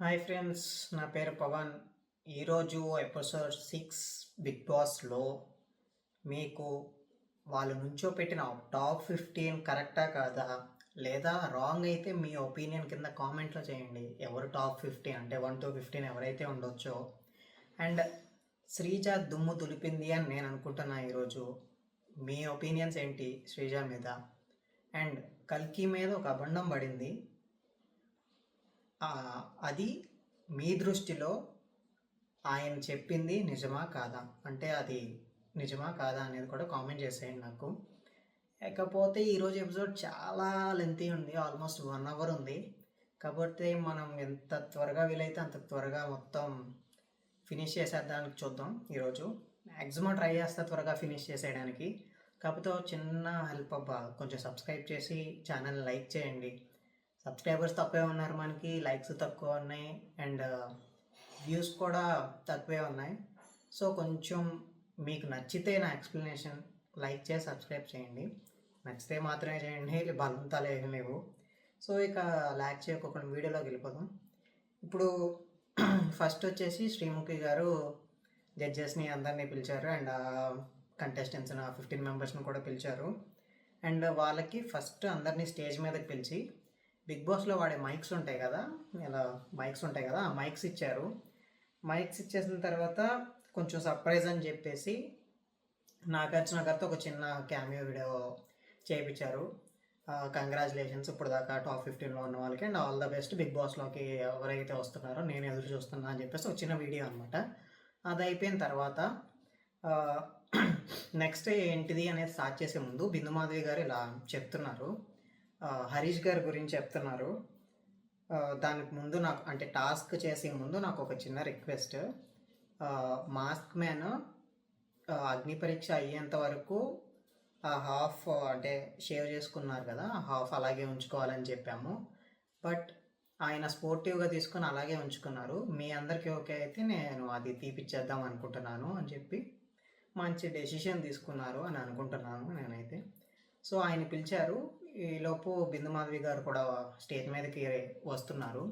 Hi friends, నా పేరు పవన్. ఈరోజు ఎపిసోడ్ 6 బిగ్ బాస్లో మీకు వాళ్ళు నుంచోపెట్టిన టాప్ 15 కరెక్టా కాదా, లేదా రాంగ్ అయితే మీ ఒపీనియన్ కింద కామెంట్లో చేయండి. ఎవరు టాప్ 15 అంటే 1 to 15 ఎవరైతే ఉండొచ్చో. అండ్ శ్రీజ దుమ్ము దులిపింది అని నేను అనుకుంటున్నా. ఈరోజు మీ ఒపీనియన్స్ ఏంటి శ్రీజ మీద? అండ్ కల్కి మీద ఒక అబండం పడింది, అది మీ దృష్టిలో ఆయన చెప్పింది నిజమా కాదా, అంటే అది నిజమా కాదా అనేది కూడా కామెంట్ చేసేయండి నాకు. ఇకపోతే ఈరోజు ఎపిసోడ్ చాలా లెంతీ ఉంది, ఆల్మోస్ట్ 1 hour ఉంది. కాబట్టి మనం ఎంత త్వరగా వీలైతే అంత త్వరగా మొత్తం ఫినిష్ చేసేద్దానికి చూద్దాం. ఈరోజు మ్యాక్సిమం ట్రై చేస్తా త్వరగా ఫినిష్ చేసేయడానికి. కాకపోతే చిన్న హెల్ప్ అబ్బా, కొంచెం సబ్స్క్రైబ్ చేసి ఛానల్ లైక్ చేయండి. సబ్స్క్రైబర్స్ తక్కువే ఉన్నారు, మనకి లైక్స్ తక్కువ ఉన్నాయి, అండ్ వ్యూస్ కూడా తక్కువే ఉన్నాయి. సో కొంచెం మీకు నచ్చితే నా ఎక్స్ప్లెనేషన్ లైక్ చేసి సబ్స్క్రైబ్ చేయండి. నచ్చితే మాత్రమే చేయండి, బలంతాలు ఏమి లేవు. సో ఇక లైక్ చేయకుండా వీడియోలోకి వెళ్ళిపోదాం. ఇప్పుడు ఫస్ట్ వచ్చేసి శ్రీముఖి గారు జడ్జెస్ని అందరినీ పిలిచారు, అండ్ కంటెస్టెంట్స్ 15 మెంబర్స్ని కూడా పిలిచారు. అండ్ వాళ్ళకి ఫస్ట్ అందరినీ స్టేజ్ మీదకి పిలిచి బిగ్ బాస్లో వాడే మైక్స్ ఉంటాయి కదా, ఇలా మైక్స్ ఉంటాయి కదా, ఆ మైక్స్ ఇచ్చారు. మైక్స్ ఇచ్చేసిన తర్వాత కొంచెం సర్ప్రైజ్ అని చెప్పేసి నాగార్జున గారితో ఒక చిన్న క్యామియో వీడియో చేయించారు. కంగ్రాచులేషన్స్ ఇప్పుడు దాకా టాప్ 15లో ఉన్న వాళ్ళకి, and all the best big బాస్లోకి ఎవరైతే వస్తున్నారో నేను ఎదురు చూస్తున్నా అని చెప్పేసి ఒక చిన్న వీడియో అనమాట. అది అయిపోయిన తర్వాత నెక్స్ట్ ఏంటిది అనేది స్టార్ట్ చేసే ముందు బిందు మాధవి గారు ఇలా చెప్తున్నారు, హరీష్ గారి గురించి చెప్తున్నారు. దానికి ముందు నాకు అంటే టాస్క్ చేసే ముందు నాకు ఒక చిన్న రిక్వెస్ట్. మాస్క్ మ్యాన్ అగ్ని పరీక్ష అయ్యేంత వరకు హాఫ్ అంటే షేవ్ చేసుకున్నారు కదా, హాఫ్ అలాగే ఉంచుకోవాలని చెప్పాము. బట్ ఆయన స్పోర్టివ్గా తీసుకొని అలాగే ఉంచుకున్నారు. మీ అందరికీ ఓకే అయితే నేను అది తీపిచ్చేద్దాం అనుకుంటున్నాను అని చెప్పి మంచి డెసిషన్ తీసుకున్నారు అని అనుకుంటున్నాను నేనైతే. సో ఆయన పిలిచారు. ఈలోపు బిందు మాధవి గారు కూడా స్టేజ్ మీదకి వస్తున్నారు.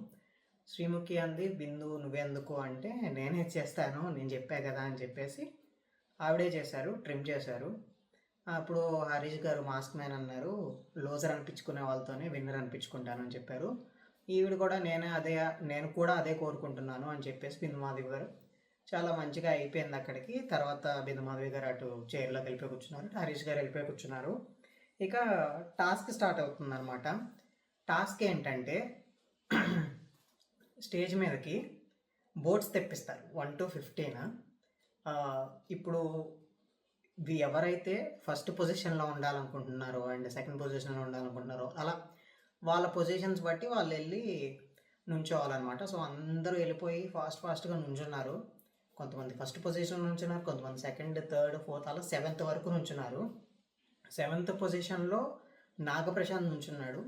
శ్రీముఖి అంది, బిందు నువ్వెందుకు అంటే నేనే చేస్తాను, నేను చెప్పా కదా అని చెప్పేసి ఆవిడే చేశారు, ట్రిమ్ చేశారు. అప్పుడు హరీష్ గారు మాస్క్ మ్యాన్ అన్నారు, లోజర్ అనిపించుకునే వాళ్ళతోనే విన్నర్ అనిపించుకుంటాను అని చెప్పారు. ఈవిడ కూడా నేను కూడా అదే కోరుకుంటున్నాను అని చెప్పేసి బిందు మాధవి గారు చాలా మంచిగా అయిపోయింది అక్కడికి. తర్వాత బిందు మాధవి గారు అటు చైర్లోకి వెళ్ళిపోయి కూర్చున్నారు, హరీష్ గారు వెళ్ళిపోయి కూర్చున్నారు. ఇక టాస్క్ స్టార్ట్ అవుతుంది అనమాట. టాస్క్ ఏంటంటే స్టేజ్ మీదకి బోర్డ్స్ తెప్పిస్తారు 1 to 15. ఇప్పుడు ఎవరైతే ఫస్ట్ పొజిషన్లో ఉండాలనుకుంటున్నారో అండ్ సెకండ్ పొజిషన్లో ఉండాలనుకుంటున్నారో అలా వాళ్ళ పొజిషన్స్ బట్టి వాళ్ళు వెళ్ళి నుంచోవాలన్నమాట. సో అందరూ వెళ్ళిపోయి ఫాస్ట్గా నుంచున్నారు. కొంతమంది ఫస్ట్ పొజిషన్ నుంచున్నారు, కొంతమంది సెకండ్, థర్డ్, ఫోర్త్, అలా 7th వరకు నుంచున్నారు. 7th పొజిషన్లో నాగప్రశాంత్ నుంచున్నాడు,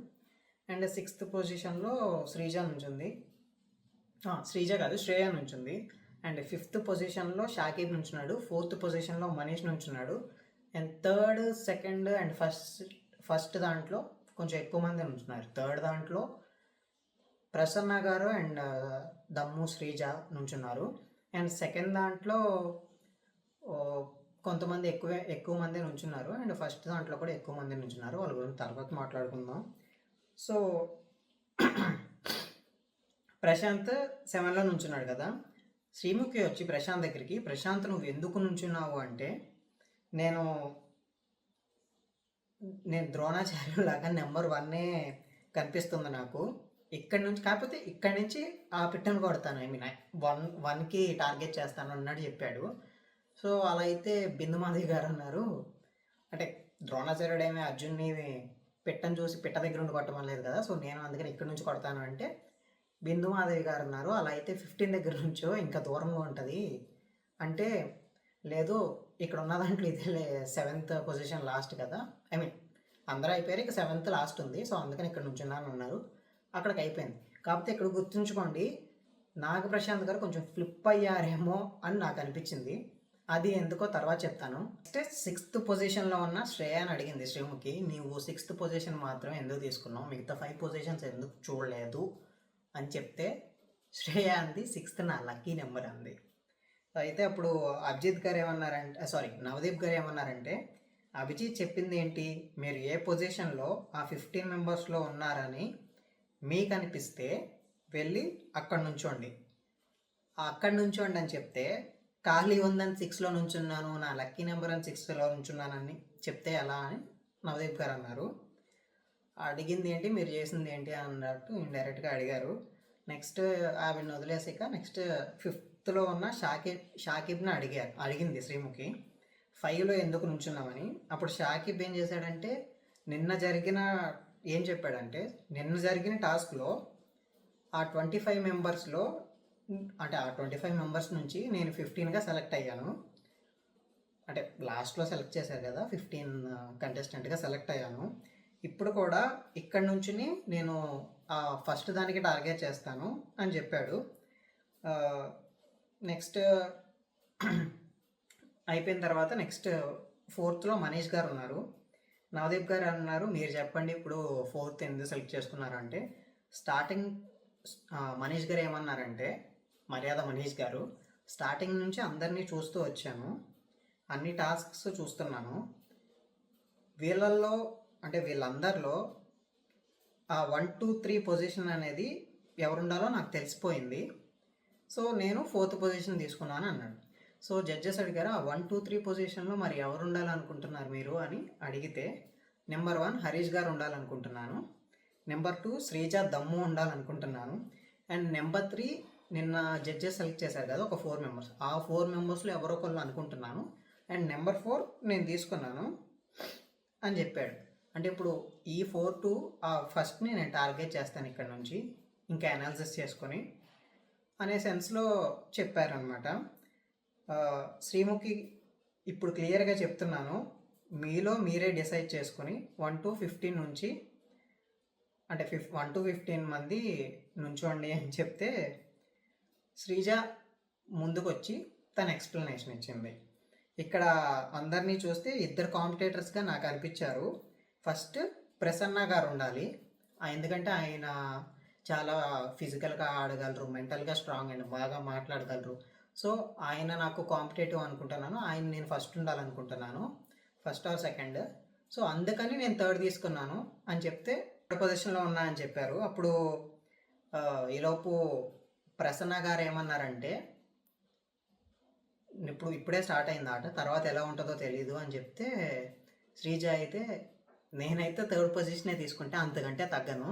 అండ్ 6th పొజిషన్లో శ్రీజ నుంచుంది. శ్రీజ కాదు, శ్రేయ నుంచుంది. అండ్ 5th పొజిషన్లో షాకిబ్ నుంచున్నాడు. 4th పొజిషన్లో మనీష్ నుంచున్నాడు. And third, second and first దాంట్లో కొంచెం ఎక్కువ మంది నుంచున్నారు. థర్డ్ దాంట్లో ప్రసన్న గారు అండ్ దమ్ము శ్రీజ నుంచున్నారు. అండ్ సెకండ్ దాంట్లో కొంతమంది ఎక్కువ మంది నుంచున్నారు. అండ్ ఫస్ట్ దాంట్లో కూడా ఎక్కువ మంది నుంచున్నారు. వాళ్ళ గురించి తర్వాత మాట్లాడుకుందాం. సో ప్రశాంత్ 7లో నుంచున్నాడు కదా. శ్రీముఖి వచ్చి ప్రశాంత్ దగ్గరికి, ప్రశాంత్ నువ్వు ఎందుకు నుంచున్నావు అంటే, నేను ద్రోణాచార్యులాగా నెంబర్ 1 కనిపిస్తుంది నాకు ఇక్కడి నుంచి, కాకపోతే ఇక్కడి నుంచి ఆ పిట్టను కొడతాను, ఐ మీన్ 1కి టార్గెట్ చేస్తాను అన్నట్టు చెప్పాడు. సో అలా అయితే బిందు మాధవి గారు అన్నారు, అంటే ద్రోణాచార్యుడు ఏమి అర్జున్ని పిట్టను చూసి పిట్ట దగ్గర ఉండి కొట్టమలేదు కదా, సో నేను అందుకని ఇక్కడి నుంచి కొడతాను అంటే బిందు మాధవి గారు అన్నారు, అలా అయితే 15 దగ్గర నుంచో ఇంకా దూరంగా ఉంటుంది అంటే, లేదు ఇక్కడ ఉన్న దాంట్లో ఇదే 7th పొజిషన్ లాస్ట్ కదా, ఐ మీన్ అందరూ అయిపోయారు, ఇక 7th లాస్ట్ ఉంది, సో అందుకని ఇక్కడ నుంచి ఉన్నాను అన్నారు. అక్కడికి అయిపోయింది. కాకపోతే ఇక్కడ గుర్తుంచుకోండి, నాగప్రశాంత్ గారు కొంచెం ఫ్లిప్ అయ్యారేమో అని నాకు అనిపించింది. అది ఎందుకో తర్వాత చెప్తాను. నెక్స్ట్ 6th పొజిషన్లో ఉన్న శ్రేయాని అడిగింది శ్రీముఖి, నీవు 6th పొజిషన్ మాత్రం ఎందుకు తీసుకున్నావు, మిగతా 5 పొజిషన్స్ ఎందుకు చూడలేదు అని చెప్తే శ్రేయ అంది 6th నా లక్కీ నెంబర్ అంది. అయితే అప్పుడు అభిజిత్ గారు ఏమన్నారంటే, సారీ, నవదీప్ గారు ఏమన్నారంటే, అభిజిత్ చెప్పింది ఏంటి, మీరు ఏ పొజిషన్లో ఆ 15 మెంబర్స్లో ఉన్నారని మీకు అనిపిస్తే వెళ్ళి అక్కడ నుంచోండి, అక్కడ నుంచోండి అని చెప్తే, ఖాళీ ఉందని 6లో నుంచున్నాను, నా లక్కీ నెంబర్ అని 6లో నుంచున్నానని చెప్తే ఎలా అని నవదీప్ గారు అన్నారు. అడిగింది ఏంటి, మీరు చేసింది ఏంటి అన్నట్టు ఇండైరెక్ట్గా అడిగారు. నెక్స్ట్ ఆవిడని వదిలేసాక నెక్స్ట్ 5th ఉన్న షాకిబ్ని అడిగింది శ్రీముఖి 5లో ఎందుకు నుంచున్నామని. అప్పుడు షాకిబ్ ఏం చేశాడంటే, ఏం చెప్పాడంటే, నిన్న జరిగిన టాస్క్లో ఆ 25 మెంబర్స్లో, అంటే ఆ 25 మెంబర్స్ నుంచి నేను 15గా సెలెక్ట్ అయ్యాను. అంటే లాస్ట్లో సెలెక్ట్ చేశారు కదా, 15 కంటెస్టెంట్గా సెలెక్ట్ అయ్యాను. ఇప్పుడు కూడా ఇక్కడ నుంచి నేను ఫస్ట్ దానికి టార్గెట్ చేస్తాను అని చెప్పాడు. నెక్స్ట్ అయిపోయిన తర్వాత నెక్స్ట్ 4th మనీష్ గారు ఉన్నారు. నవదీప్ గారు అన్నారు, మీరు చెప్పండి ఇప్పుడు 4th ఎందుకు సెలెక్ట్ చేసుకున్నారు అంటే, స్టార్టింగ్ మనీష్ గారు ఏమన్నారంటే, మర్యాద మనీష్ గారు, స్టార్టింగ్ నుంచి అందరినీ చూస్తూ వచ్చాను, అన్ని టాస్క్స్ చూస్తున్నాను, వీళ్ళందరిలో ఆ 1, 2, 3 పొజిషన్ అనేది ఎవరుండాలో నాకు తెలిసిపోయింది, సో నేను 4th పొజిషన్ తీసుకున్నాను అన్నాడు. సో జడ్జెస్ అడిగారు, ఆ 1, 2, 3 పొజిషన్లో మరి ఎవరు ఉండాలనుకుంటున్నారు మీరు అని అడిగితే, నెంబర్ 1 హరీష్ గారు ఉండాలనుకుంటున్నాను, నెంబర్ 2 శ్రీజ దమ్ము ఉండాలనుకుంటున్నాను, అండ్ నెంబర్ 3 నిన్న జడ్జెస్ సెలెక్ట్ చేశారు కదా ఒక 4 మెంబర్స్, ఆ 4 మెంబర్స్లో ఎవరో ఒకళ్ళు అనుకుంటున్నాను, అండ్ నెంబర్ 4 నేను తీసుకున్నాను అని చెప్పాడు. అంటే ఇప్పుడు ఈ 4 to ఫస్ట్ని నేను టార్గెట్ చేస్తాను ఇక్కడ నుంచి, ఇంకా అనాలిసిస్ చేసుకొని అనే సెన్స్లో చెప్పారనమాట. శ్రీముఖి ఇప్పుడు క్లియర్గా చెప్తున్నాను, మీలో మీరే డిసైడ్ చేసుకొని 1 to 15 నుంచి, అంటే 1 to 15 మంది నుంచోండి అని చెప్తే, శ్రీజ ముందుకొచ్చి తన ఎక్స్ప్లెనేషన్ ఇచ్చింది. ఇక్కడ అందరినీ చూస్తే 2 కాంపిటేటర్స్గా నాకు అనిపించారు. ఫస్ట్ ప్రసన్న గారు ఉండాలి, ఎందుకంటే ఆయన చాలా ఫిజికల్గా ఆడగలరు, మెంటల్గా స్ట్రాంగ్ అండ్ బాగా మాట్లాడగలరు. సో ఆయన నాకు కాంపిటేటివ్ అనుకుంటున్నాను, ఆయన నేను ఫస్ట్ ఉండాలనుకుంటున్నాను, ఫస్ట్ ఆర్ సెకండ్. సో అందుకని నేను 3rd తీసుకున్నాను అని చెప్తే 3rd పొజిషన్లో ఉన్నా అని చెప్పారు. అప్పుడు ఈలోపు ప్రసన్న గారు ఏమన్నారంటే, ఇప్పుడే స్టార్ట్ అయింది ఆట, తర్వాత ఎలా ఉంటుందో తెలీదు అని చెప్తే, శ్రీజ అయితే నేనైతే 3rd పొజిషనే తీసుకుంటే అంతకంటే తగ్గను,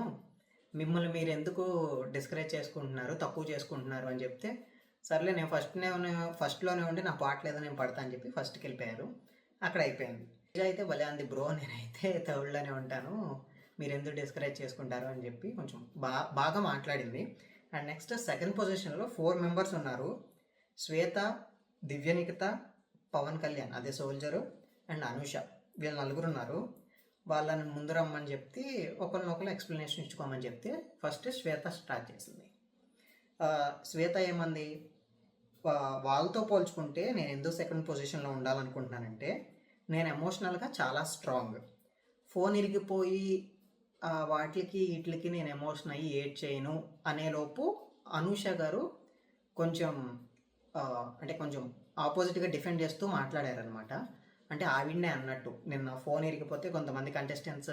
మిమ్మల్ని మీరు ఎందుకు డిస్కరేజ్ చేసుకుంటున్నారు, తక్కువ చేసుకుంటున్నారు అని చెప్తే, సర్లే నేను ఫస్ట్లోనే ఉండి నా పాట లేదో నేను పడతా అని చెప్పి ఫస్ట్కి వెళ్ళిపోయారు. అక్కడ అయిపోయింది. శ్రీజ అయితే భలే అంది, బ్రో నేనైతే 3rdలోనే ఉంటాను, మీరు ఎందుకు డిస్కరేజ్ చేసుకుంటారు అని చెప్పి కొంచెం బాగా మాట్లాడింది. అండ్ నెక్స్ట్ 2nd పొజిషన్లో 4 మెంబర్స్ ఉన్నారు, శ్వేత, దివ్యనికిత, పవన్ కళ్యాణ్ అదే సోల్జరు, అండ్ అనుష, వీళ్ళు 4 ఉన్నారు. వాళ్ళని ముందు రమ్మని చెప్తే ఒకరినొకరు ఎక్స్ప్లెనేషన్ ఇచ్చుకోమని చెప్తే ఫస్ట్ శ్వేత స్టార్ట్ చేసింది. శ్వేత ఏమంది, వాళ్ళతో పోల్చుకుంటే నేను ఎందుకు 2nd పొజిషన్లో ఉండాలనుకుంటున్నానంటే, నేను ఎమోషనల్గా చాలా స్ట్రాంగ్, ఫోన్ ఇరిగిపోయి వీటికి నేను ఎమోషన్ అయ్యి ఏడ్ చేయను అనేలోపు అనూష గారు కొంచెం ఆపోజిట్గా డిఫెండ్ చేస్తూ మాట్లాడారనమాట. అంటే ఆవిడనే అన్నట్టు, నిన్న ఫోన్ ఇరిగిపోతే కొంతమంది కంటెస్టెంట్స్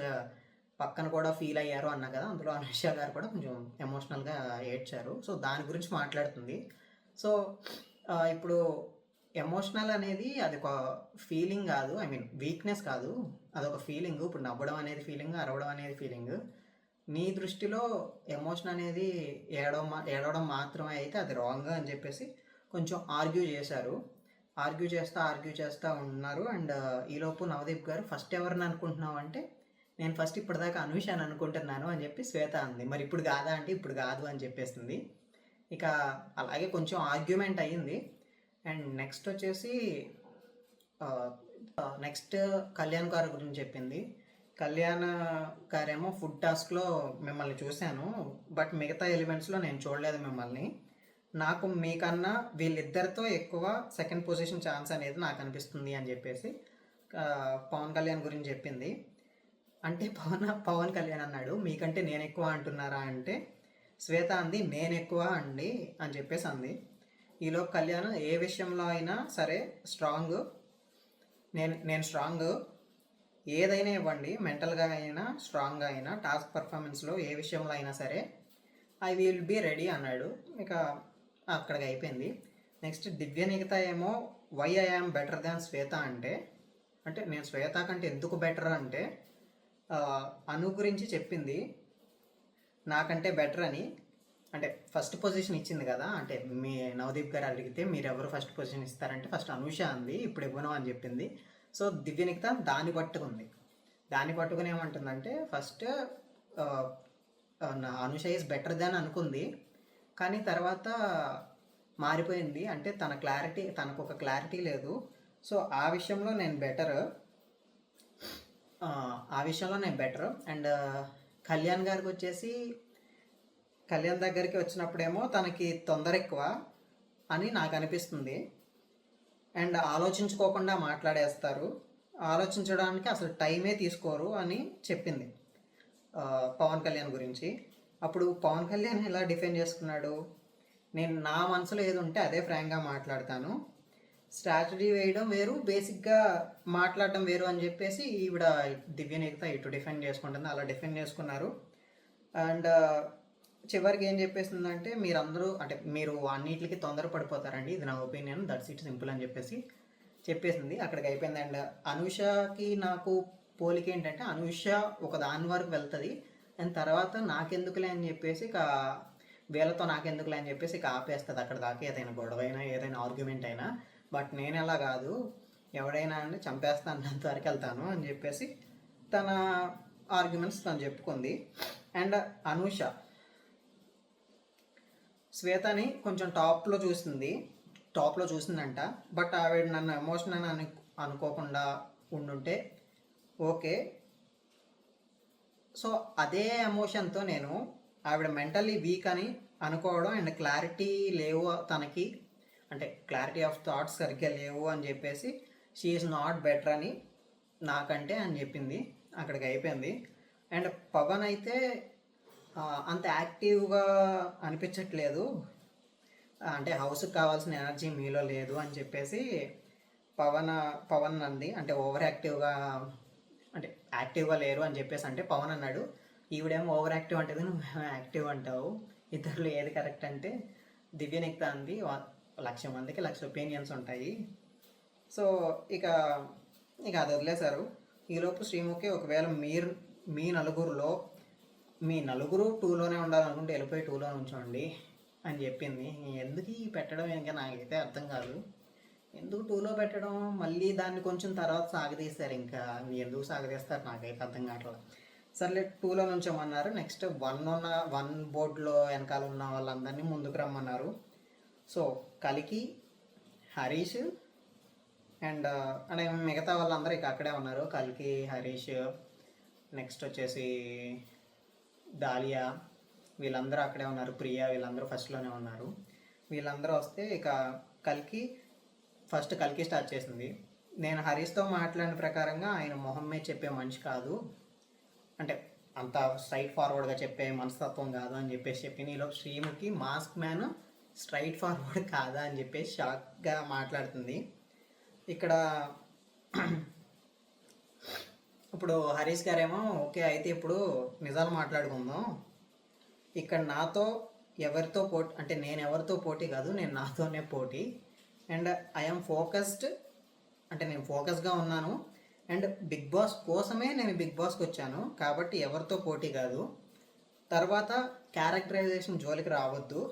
పక్కన కూడా ఫీల్ అయ్యారు అన్నా కదా, అందులో అనుష గారు కూడా కొంచెం ఎమోషనల్గా ఏడ్చారు. సో దాని గురించి మాట్లాడుతుంది. సో ఇప్పుడు ఎమోషనల్ అనేది అది ఒక ఫీలింగ్ కాదు, వీక్నెస్ కాదు, అదొక ఫీలింగ్. ఇప్పుడు నవ్వడం అనేది ఫీలింగ్, అరవడం అనేది ఫీలింగ్. నీ దృష్టిలో ఎమోషన్ అనేది ఏడవడం మాత్రమే అయితే అది రాంగ్ అని చెప్పేసి కొంచెం ఆర్గ్యూ చేస్తూ ఉన్నారు. అండ్ ఈలోపు నవదీప్ గారు, ఫస్ట్ ఎవరిని అనుకుంటున్నావు అంటే, నేను ఫస్ట్ ఇప్పటిదాకా అనుషాన్ని అనుకుంటున్నాను అని చెప్పి శ్వేత అంది. మరి ఇప్పుడు కాదా అంటే ఇప్పుడు కాదు అని చెప్పేసింది. ఇక అలాగే కొంచెం ఆర్గ్యుమెంట్ అయ్యింది. అండ్ నెక్స్ట్ వచ్చేసి కళ్యాణ్ గారి గురించి చెప్పింది. కళ్యాణ్ గారేమో ఫుడ్ టాస్క్లో మిమ్మల్ని చూశాను, బట్ మిగతా ఎలిమెంట్స్లో నేను చూడలేదు మిమ్మల్ని, నాకు మీకన్నా వీళ్ళిద్దరితో ఎక్కువ 2nd పొజిషన్ ఛాన్స్ అనేది నాకు అనిపిస్తుంది అని చెప్పేసి పవన్ కళ్యాణ్ గురించి చెప్పింది. అంటే పవన్ కళ్యాణ్ అన్నాడు, మీకంటే నేను ఎక్కువ అంటున్నారా అంటే, శ్వేత అంది నేను ఎక్కువ అండి అని చెప్పేసి అంది. ఈలోపు కళ్యాణ్ ఏ విషయంలో అయినా సరే స్ట్రాంగ్, నేను స్ట్రాంగ్, ఏదైనా ఇవ్వండి, మెంటల్గా అయినా స్ట్రాంగ్గా అయినా టాస్క్ పర్ఫార్మెన్స్లో ఏ విషయంలో అయినా సరే ఐ విల్ బీ రెడీ అన్నాడు. ఇక అక్కడికి అయిపోయింది. నెక్స్ట్ దివ్యనికిత ఏమో why I am better than Shweta అంటే నేను శ్వేత కంటే ఎందుకు బెటర్ అంటే అను గురించి చెప్పింది నాకంటే బెటర్ అని. అంటే ఫస్ట్ పొజిషన్ ఇచ్చింది కదా, అంటే మీ నవదీప్ గారు అడిగితే మీరు ఎవరు ఫస్ట్ పొజిషన్ ఇస్తారంటే ఫస్ట్ అనూష అంది, ఇప్పుడు ఇవ్వను అని చెప్పింది. సో దివ్యనికిత దాన్ని పట్టుకుని ఏమంటుందంటే first Anusha is better than అనుకుంది, కానీ తర్వాత మారిపోయింది. అంటే తనకు ఒక క్లారిటీ లేదు. సో ఆ విషయంలో నేను బెటర్. అండ్ కళ్యాణ్ గారికి వచ్చేసి కళ్యాణ్ దగ్గరికి వచ్చినప్పుడేమో తనకి తొందర ఎక్కువ అని నాకు అనిపిస్తుంది. అండ్ ఆలోచించుకోకుండా మాట్లాడేస్తారు, ఆలోచించడానికి అసలు టైమే తీసుకోరు అని చెప్పింది పవన్ కళ్యాణ్ గురించి. అప్పుడు పవన్ కళ్యాణ్ ఎలా డిఫెండ్ చేసుకున్నాడు, నేను నా మనసులో ఏది ఉంటే అదే ఫ్రాంక్గా మాట్లాడతాను, స్ట్రాటజీ వేయడం వేరు, బేసిక్గా మాట్లాడడం వేరు అని చెప్పేసి ఈవిడ దివ్యనికిత ఇటు డిఫెండ్ చేసుకుంటుంది. అలా డిఫెండ్ చేసుకున్నారు. అండ్ చివరికి ఏం చెప్పేసిందంటే మీరు అన్నిటికి తొందర పడిపోతారండి, ఇది నా ఒపీనియన్, దట్స్ ఇట్ సింపుల్ అని చెప్పేసింది. అక్కడికి అయిపోయింది. అండ్ అనూషకి నాకు పోలిక ఏంటంటే అనూష ఒక దాని వరకు వెళ్తుంది, అండ్ తర్వాత నాకెందుకులే అని చెప్పేసి వీళ్ళతో నాకెందుకులే అని చెప్పేసి ఆపేస్తుంది అక్కడ దాకా, ఏదైనా గొడవ అయినా ఏదైనా ఆర్గ్యుమెంట్ అయినా. బట్ నేను అలా కాదు, ఎవడైనా అంటే చంపేస్తాను అంతవరకు వెళ్తాను అని చెప్పేసి తన ఆర్గ్యుమెంట్స్ తను చెప్పుకుంది. అండ్ అనూష శ్వేతని కొంచెం టాప్లో చూసిందంట. బట్ ఆవిడ నన్ను ఎమోషనల్ అనుకోకుండా ఉండుంటే ఓకే. సో అదే ఎమోషన్తో నేను ఆవిడ మెంటల్లీ వీక్ అని అనుకోవడం, అండ్ క్లారిటీ లేవు తనకి, అంటే క్లారిటీ ఆఫ్ థాట్స్ సరిగ్గా లేవు అని చెప్పేసి షీ ఈజ్ నాట్ బెటర్ అని నాకంటే అని చెప్పింది. అక్కడికి అయిపోయింది. అండ్ పవన్ అయితే అంత యాక్టివ్గా అనిపించట్లేదు, అంటే హౌస్కి కావాల్సిన ఎనర్జీ మీలో లేదు అని చెప్పేసి పవన్ అంది. అంటే యాక్టివ్గా లేరు అని చెప్పేసి అంటే పవన్ అన్నాడు, ఈవిడేమో ఓవర్ యాక్టివ్ అంటది, నువ్వు యాక్టివ్ అంటావు, ఇద్దరులో ఏది కరెక్ట్ అంటే దివ్యనికిత అంది 1,00,000 మందికి 1,00,000 ఒపీనియన్స్ ఉంటాయి. సో ఇక అది వదిలేశారు. ఈలోపు శ్రీముఖి ఒకవేళ మీ నలుగురు 2లోనే ఉండాలనుకుంటే వెళ్ళిపోయి 2లో ఉంచండి అని చెప్పింది. ఎందుకు పెట్టడం ఇంకా నాకైతే అర్థం కాదు, ఎందుకు 2లో పెట్టడం, మళ్ళీ దాన్ని కొంచెం తర్వాత సాగదీస్తారు, ఇంకా ఎందుకు సాగదీస్తారు నాకైతే అర్థం కావట్లేదు. సర్లే 2లో నుంచోమన్నారు. నెక్స్ట్ 1 బోర్డులో వెనకాల ఉన్న వాళ్ళందరినీ ముందుకు రమ్మన్నారు. సో కలికి, హరీష్ అండ్ మిగతా వాళ్ళందరూ ఇక అక్కడే ఉన్నారు. కలికి, హరీష్, నెక్స్ట్ వచ్చేసి దాలియా, వీళ్ళందరూ అక్కడే ఉన్నారు. ప్రియా, వీళ్ళందరూ ఫస్ట్లోనే ఉన్నారు. వీళ్ళందరూ వస్తే ఇక కలికి స్టార్ట్ చేసింది. నేను హరీష్తో మాట్లాడిన ప్రకారంగా ఆయన మొహం మీద చెప్పే మనిషి కాదు, అంటే అంత స్ట్రైట్ ఫార్వర్డ్గా చెప్పే మనస్తత్వం కాదు అని చెప్పేసి చెప్పింది. ఈలోపు Sreemukhi mask man straight forward కాదా అని చెప్పేసి షాక్గా మాట్లాడుతుంది. ఇక్కడ ఇప్పుడు హరీష్ గారేమో ఓకే అయితే ఇప్పుడు నిజాలు మాట్లాడుకుందాం, ఇక్కడ ఎవరితో పోటీ, అంటే నేను ఎవరితో పోటీ కాదు, నేను నాతోనే పోటీ, అండ్ ఐఎమ్ ఫోకస్డ్, అంటే నేను ఫోకస్గా ఉన్నాను, అండ్ బిగ్ బాస్ కోసమే నేను బిగ్ బాస్కి వచ్చాను, కాబట్టి ఎవరితో పోటీ కాదు, తర్వాత క్యారెక్టరైజేషన్ జోలికి రావద్దు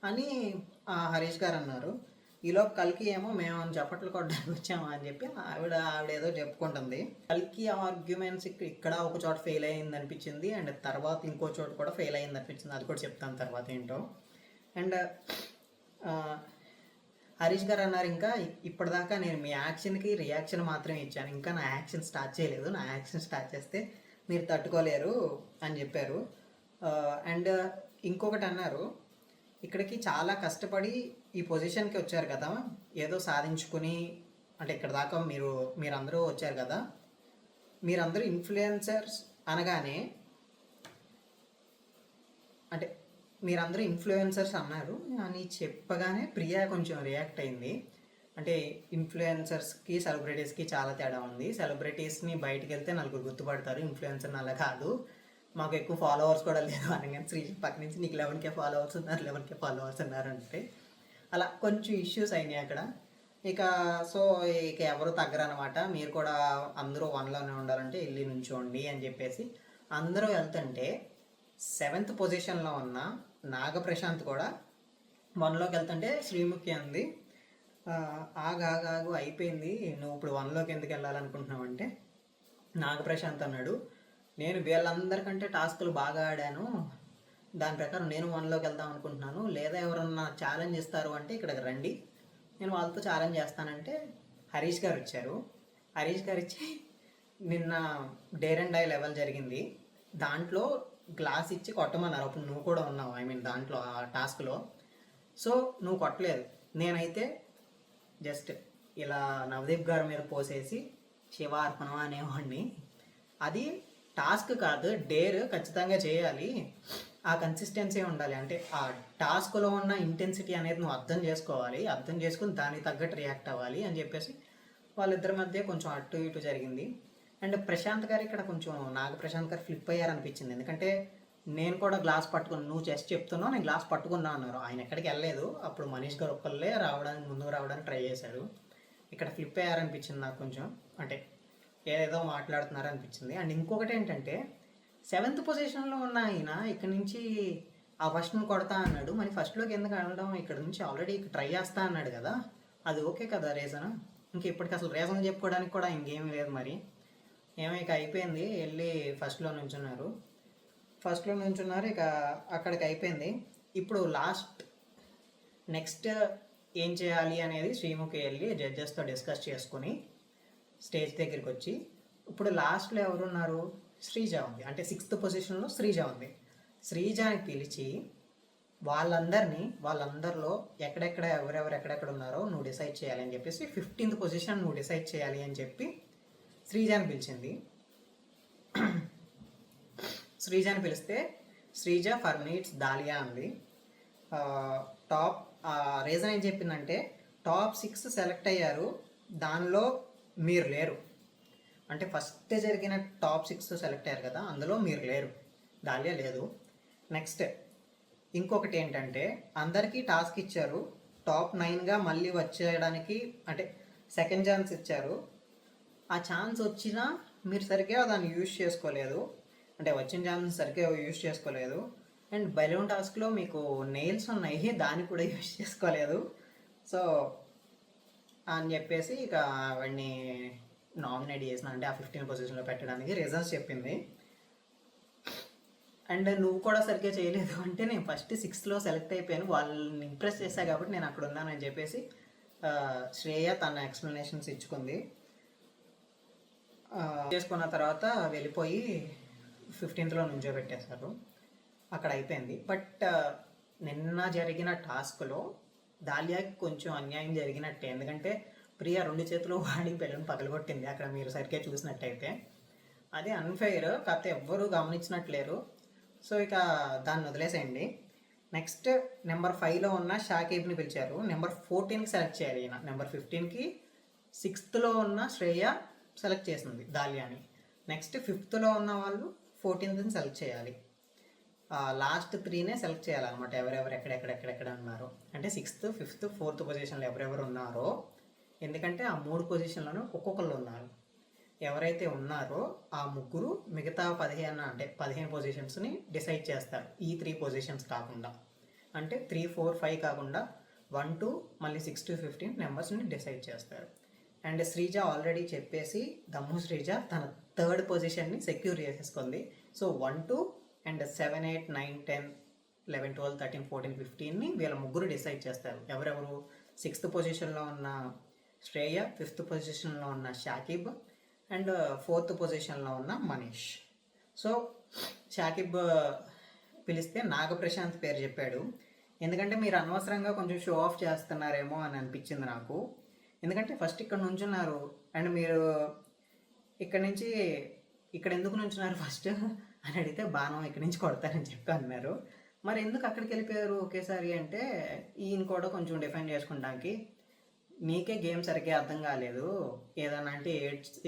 అని హరీష్ గారు అన్నారు. ఈలోపు కలికి ఏమో మేము చప్పట్లు కొట్టడానికి వచ్చాము అని చెప్పి ఆవిడ ఏదో చెప్పుకుంటుంది. కలికి ఆర్గ్యుమెంట్స్ ఇక్కడ ఒక చోట ఫెయిల్ అయింది అనిపించింది, అండ్ తర్వాత ఇంకో చోట కూడా ఫెయిల్ అయింది అనిపించింది, అది కూడా చెప్తాను తర్వాత ఏంటో. అండ్ హరీష్ గారు అన్నారు, ఇంకా ఇప్పటిదాకా నేను మీ యాక్షన్కి రియాక్షన్ మాత్రమే ఇచ్చాను, ఇంకా నా యాక్షన్ స్టార్ట్ చేయలేదు, నా యాక్షన్ స్టార్ట్ చేస్తే మీరు తట్టుకోలేరు అని చెప్పారు. అండ్ ఇంకొకటి అన్నారు, ఇక్కడికి చాలా కష్టపడి ఈ పొజిషన్కి వచ్చారు కదా, ఏదో సాధించుకుని, అంటే ఇక్కడ దాకా మీరందరూ వచ్చారు కదా, మీరందరూ ఇన్ఫ్లుయెన్సర్స్ అనగానే, అంటే మీరందరూ ఇన్ఫ్లుయెన్సర్స్ అన్నారు అని చెప్పగానే ప్రియా కొంచెం రియాక్ట్ అయింది. అంటే ఇన్ఫ్లుయెన్సర్స్కి సెలబ్రిటీస్కి చాలా తేడా ఉంది. సెలబ్రిటీస్ని బయటికి వెళ్తే నలుగురు గుర్తుపడతారు, ఇన్ఫ్లుయెన్సర్ని అలా కాదు. మాకు ఎక్కువ ఫాలోవర్స్ కూడా లేదు అనగానే శ్రీ పక్క నుంచి నీకు 11K ఫాలోవర్స్ ఉన్నారు, 11K ఫాలోవర్స్ ఉన్నారు అంటే అలా కొంచెం ఇష్యూస్ అయినాయి అక్కడ. ఇక సో ఇక ఎవరు తగ్గరనమాట. మీరు కూడా అందరూ 1లోనే ఉండాలంటే వెళ్ళి నుంచోండి అని చెప్పేసి అందరూ వెళ్తుంటే 7th పొజిషన్లో ఉన్న నాగప్రశాంత్ కూడా 1లోకి వెళ్తుంటే శ్రీముఖి అంది, ఆగాగు అయిపోయింది, నువ్వు ఇప్పుడు 1లోకి ఎందుకు వెళ్ళాలనుకుంటున్నావు అంటే నాగప్రశాంత్ అన్నాడు, నేను వీళ్ళందరికంటే టాస్కులు బాగా ఆడాను, దాని ప్రకారం నేను 1లోకి వెళ్దాం అనుకుంటున్నాను, లేదా ఎవరన్నా ఛాలెంజ్ ఇస్తారు అంటే ఇక్కడికి రండి, నేను వాళ్ళతో ఛాలెంజ్ చేస్తానంటే హరీష్ గారు వచ్చారు. హరీష్ గారు ఇచ్చి నిన్న డేర్ అండ్ డై లెవెల్ జరిగింది, దాంట్లో గ్లాస్ ఇచ్చి కొట్టమన్నారు. అప్పుడు నువ్వు కూడా ఉన్నావు, ఐ మీన్ దాంట్లో ఆ టాస్క్లో. సో నువ్వు కొట్టలేదు, నేనైతే జస్ట్ ఇలా నవదీప్ గారి మీద పోసేసి శివార్పణం అనేవాడిని. అది టాస్క్ కాదు, డేర్ ఖచ్చితంగా చేయాలి, ఆ కన్సిస్టెన్సీ ఉండాలి. అంటే ఆ టాస్క్లో ఉన్న ఇంటెన్సిటీ అనేది నువ్వు అర్థం చేసుకోవాలి, అర్థం చేసుకుని దానికి తగ్గట్టు రియాక్ట్ అవ్వాలి అని చెప్పేసి వాళ్ళిద్దరి మధ్య కొంచెం అటు ఇటు జరిగింది. అండ్ ప్రశాంత్ గారు ఇక్కడ కొంచెం నాగప్రశాంత్ గారు ఫ్లిప్ అయ్యారనిపించింది. ఎందుకంటే నేను కూడా గ్లాస్ పట్టుకుని, నువ్వు చెస్ చెప్తున్నావు నేను గ్లాస్ పట్టుకున్నా అన్నారు. ఆయన ఎక్కడికి వెళ్ళలేదు. అప్పుడు మనీష్ గారు ఒక్కళ్ళే ముందుకు రావడానికి ట్రై చేశారు. ఇక్కడ ఫ్లిప్ అయ్యారనిపించింది నాకు కొంచెం. అంటే ఏదేదో మాట్లాడుతున్నారు అనిపించింది. అండ్ ఇంకొకటి ఏంటంటే 7th పొజిషన్లో ఉన్న ఆయన ఇక్కడ నుంచి ఆ ఫస్ట్ను కొడతా అన్నాడు, మరి ఫస్ట్లోకి ఎందుకు అనడం, ఇక్కడ నుంచి ఆల్రెడీ ట్రై చేస్తా అన్నాడు కదా, అది ఓకే కదా రీజన్. ఇంక ఇప్పటికి అసలు రీజన్ చెప్పుకోవడానికి కూడా ఇంకేమీ లేదు. మరి ఏమో ఇక అయిపోయింది, వెళ్ళి ఫస్ట్లో నుంచున్నారు. ఇక అక్కడికి అయిపోయింది. ఇప్పుడు నెక్స్ట్ ఏం చేయాలి అనేది శ్రీముఖి వెళ్ళి జడ్జెస్తో డిస్కస్ చేసుకుని స్టేజ్ దగ్గరికి వచ్చి, ఇప్పుడు లాస్ట్లో ఎవరున్నారు, శ్రీజ ఉంది. అంటే 6th పొజిషన్లో శ్రీజ ఉంది. శ్రీజాని పిలిచి వాళ్ళందరిలో ఎవరెవరు ఎక్కడెక్కడ ఉన్నారో నువ్వు డిసైడ్ చేయాలి అని చెప్పేసి 15th పొజిషన్ నువ్వు డిసైడ్ చేయాలి అని చెప్పి శ్రీజాని పిలిచింది. శ్రీజాని పిలిస్తే శ్రీజ ఫర్ నీడ్స్ దాలియా అంది. టాప్ రీజన్ ఏం చెప్పిందంటే టాప్ 6 సెలెక్ట్ అయ్యారు, దానిలో మీరు లేరు. అంటే ఫస్ట్ జరిగిన టాప్ 6 సెలెక్ట్ అయ్యారు కదా, అందులో మీరు లేరు, దాలియా లేదు. నెక్స్ట్ ఇంకొకటి ఏంటంటే అందరికీ టాస్క్ ఇచ్చారు, టాప్ 9గా మళ్ళీ వచ్చేయడానికి అంటే సెకండ్ ఛాన్స్ ఇచ్చారు. ఆ ఛాన్స్ వచ్చినా మీరు సరిగ్గా దాన్ని యూజ్ చేసుకోలేదు, అంటే వచ్చిన ఛాన్స్ సరిగ్గా యూజ్ చేసుకోలేదు. అండ్ బెలూన్ టాస్క్లో మీకు నెయిల్స్ ఉన్నాయి, దాన్ని కూడా యూజ్ చేసుకోలేదు. సో అని చెప్పేసి ఇక అవన్నీ నామినేట్ చేసిన, అంటే ఆ 15 పొజిషన్లో పెట్టడానికి రీజన్స్ చెప్పింది. అండ్ నువ్వు కూడా సరిగ్గా చేయలేదు అంటే నేను ఫస్ట్ 6లో సెలెక్ట్ అయిపోయాను, వాళ్ళని ఇంప్రెస్ చేశా కాబట్టి నేను అక్కడ ఉన్నానని చెప్పేసి శ్రేయ తన ఎక్స్ప్లెనేషన్స్ ఇచ్చుకుంది. చేసుకున్న తర్వాత వెళ్ళిపోయి 15th నుంచోబెట్టేశారు. అక్కడ అయిపోయింది. బట్ నిన్న జరిగిన టాస్క్లో దాలియాకి కొంచెం అన్యాయం జరిగినట్టే. ఎందుకంటే ప్రియా 2 చేతులు వాడి బెలూన్ పగలగొట్టింది, అక్కడ మీరు సరిగ్గా చూసినట్టయితే. అది అన్ఫెయిర్, కాకపోతే ఎవ్వరూ గమనించినట్లేరు. సో ఇక దాన్ని వదిలేసేయండి. నెక్స్ట్ నెంబర్ 5లో ఉన్న షాకీబ్ని పిలిచారు. నెంబర్ 14కి సెలెక్ట్ చేయాలి ఈయన. నెంబర్ 15కి 6thలో ఉన్న శ్రేయ సెలెక్ట్ చేసింది దాలియాని. నెక్స్ట్ 5thలో ఉన్న వాళ్ళు 14th సెలెక్ట్ చేయాలి. లాస్ట్ 3నే సెలెక్ట్ చేయాలన్నమాట, ఎవరెవరు ఎక్కడెక్కడ ఉన్నారో. అంటే 6th, 5th, 4th పొజిషన్లో ఎవరెవరు ఉన్నారో. ఎందుకంటే ఆ 3 పొజిషన్లను ఒక్కొక్కళ్ళు ఉన్నారు. ఎవరైతే ఉన్నారో ఆ ముగ్గురు మిగతా 15 పొజిషన్స్ని డిసైడ్ చేస్తారు. ఈ 3 పొజిషన్స్ కాకుండా, అంటే 3, 4, 5 కాకుండా 1, 2 మళ్ళీ 6 to 15 నెంబర్స్ని డిసైడ్ చేస్తారు. అండ్ శ్రీజ ఆల్రెడీ చెప్పేసి దమ్ము శ్రీజ తన 3rd పొజిషన్ని సెక్యూర్ చేసేసుకుంది. సో 1, 2 అండ్ 7, 8, 9, 10, 11, 12, 13, 14, 15ని వీళ్ళ ముగ్గురు డిసైడ్ చేస్తారు. ఎవరెవరు 6th పొజిషన్లో ఉన్న శ్రేయ, 5th పొజిషన్లో ఉన్న షాకిబ్ అండ్ 4th పొజిషన్లో ఉన్న మనీష్. సో షాకిబ్ పిలిస్తే నాగప్రశాంత్ పేరు చెప్పాడు. ఎందుకంటే మీరు అనవసరంగా కొంచెం షో ఆఫ్ చేస్తున్నారేమో అని అనిపించింది నాకు. ఎందుకంటే ఫస్ట్ ఇక్కడ నుంచున్నారు అండ్ మీరు ఇక్కడ ఎందుకు నుంచున్నారు ఫస్ట్ అని అడిగితే బాణం ఇక్కడి నుంచి కొడతారని చెప్పి అన్నారు. మరి ఎందుకు అక్కడికి వెళ్ళిపోయారు ఒకేసారి అంటే, ఈయన కూడా కొంచెం డిఫెండ్ చేసుకుంటానికి, నీకే గేమ్ సరిగ్గా అర్థం కాలేదు, ఏదన్నా అంటే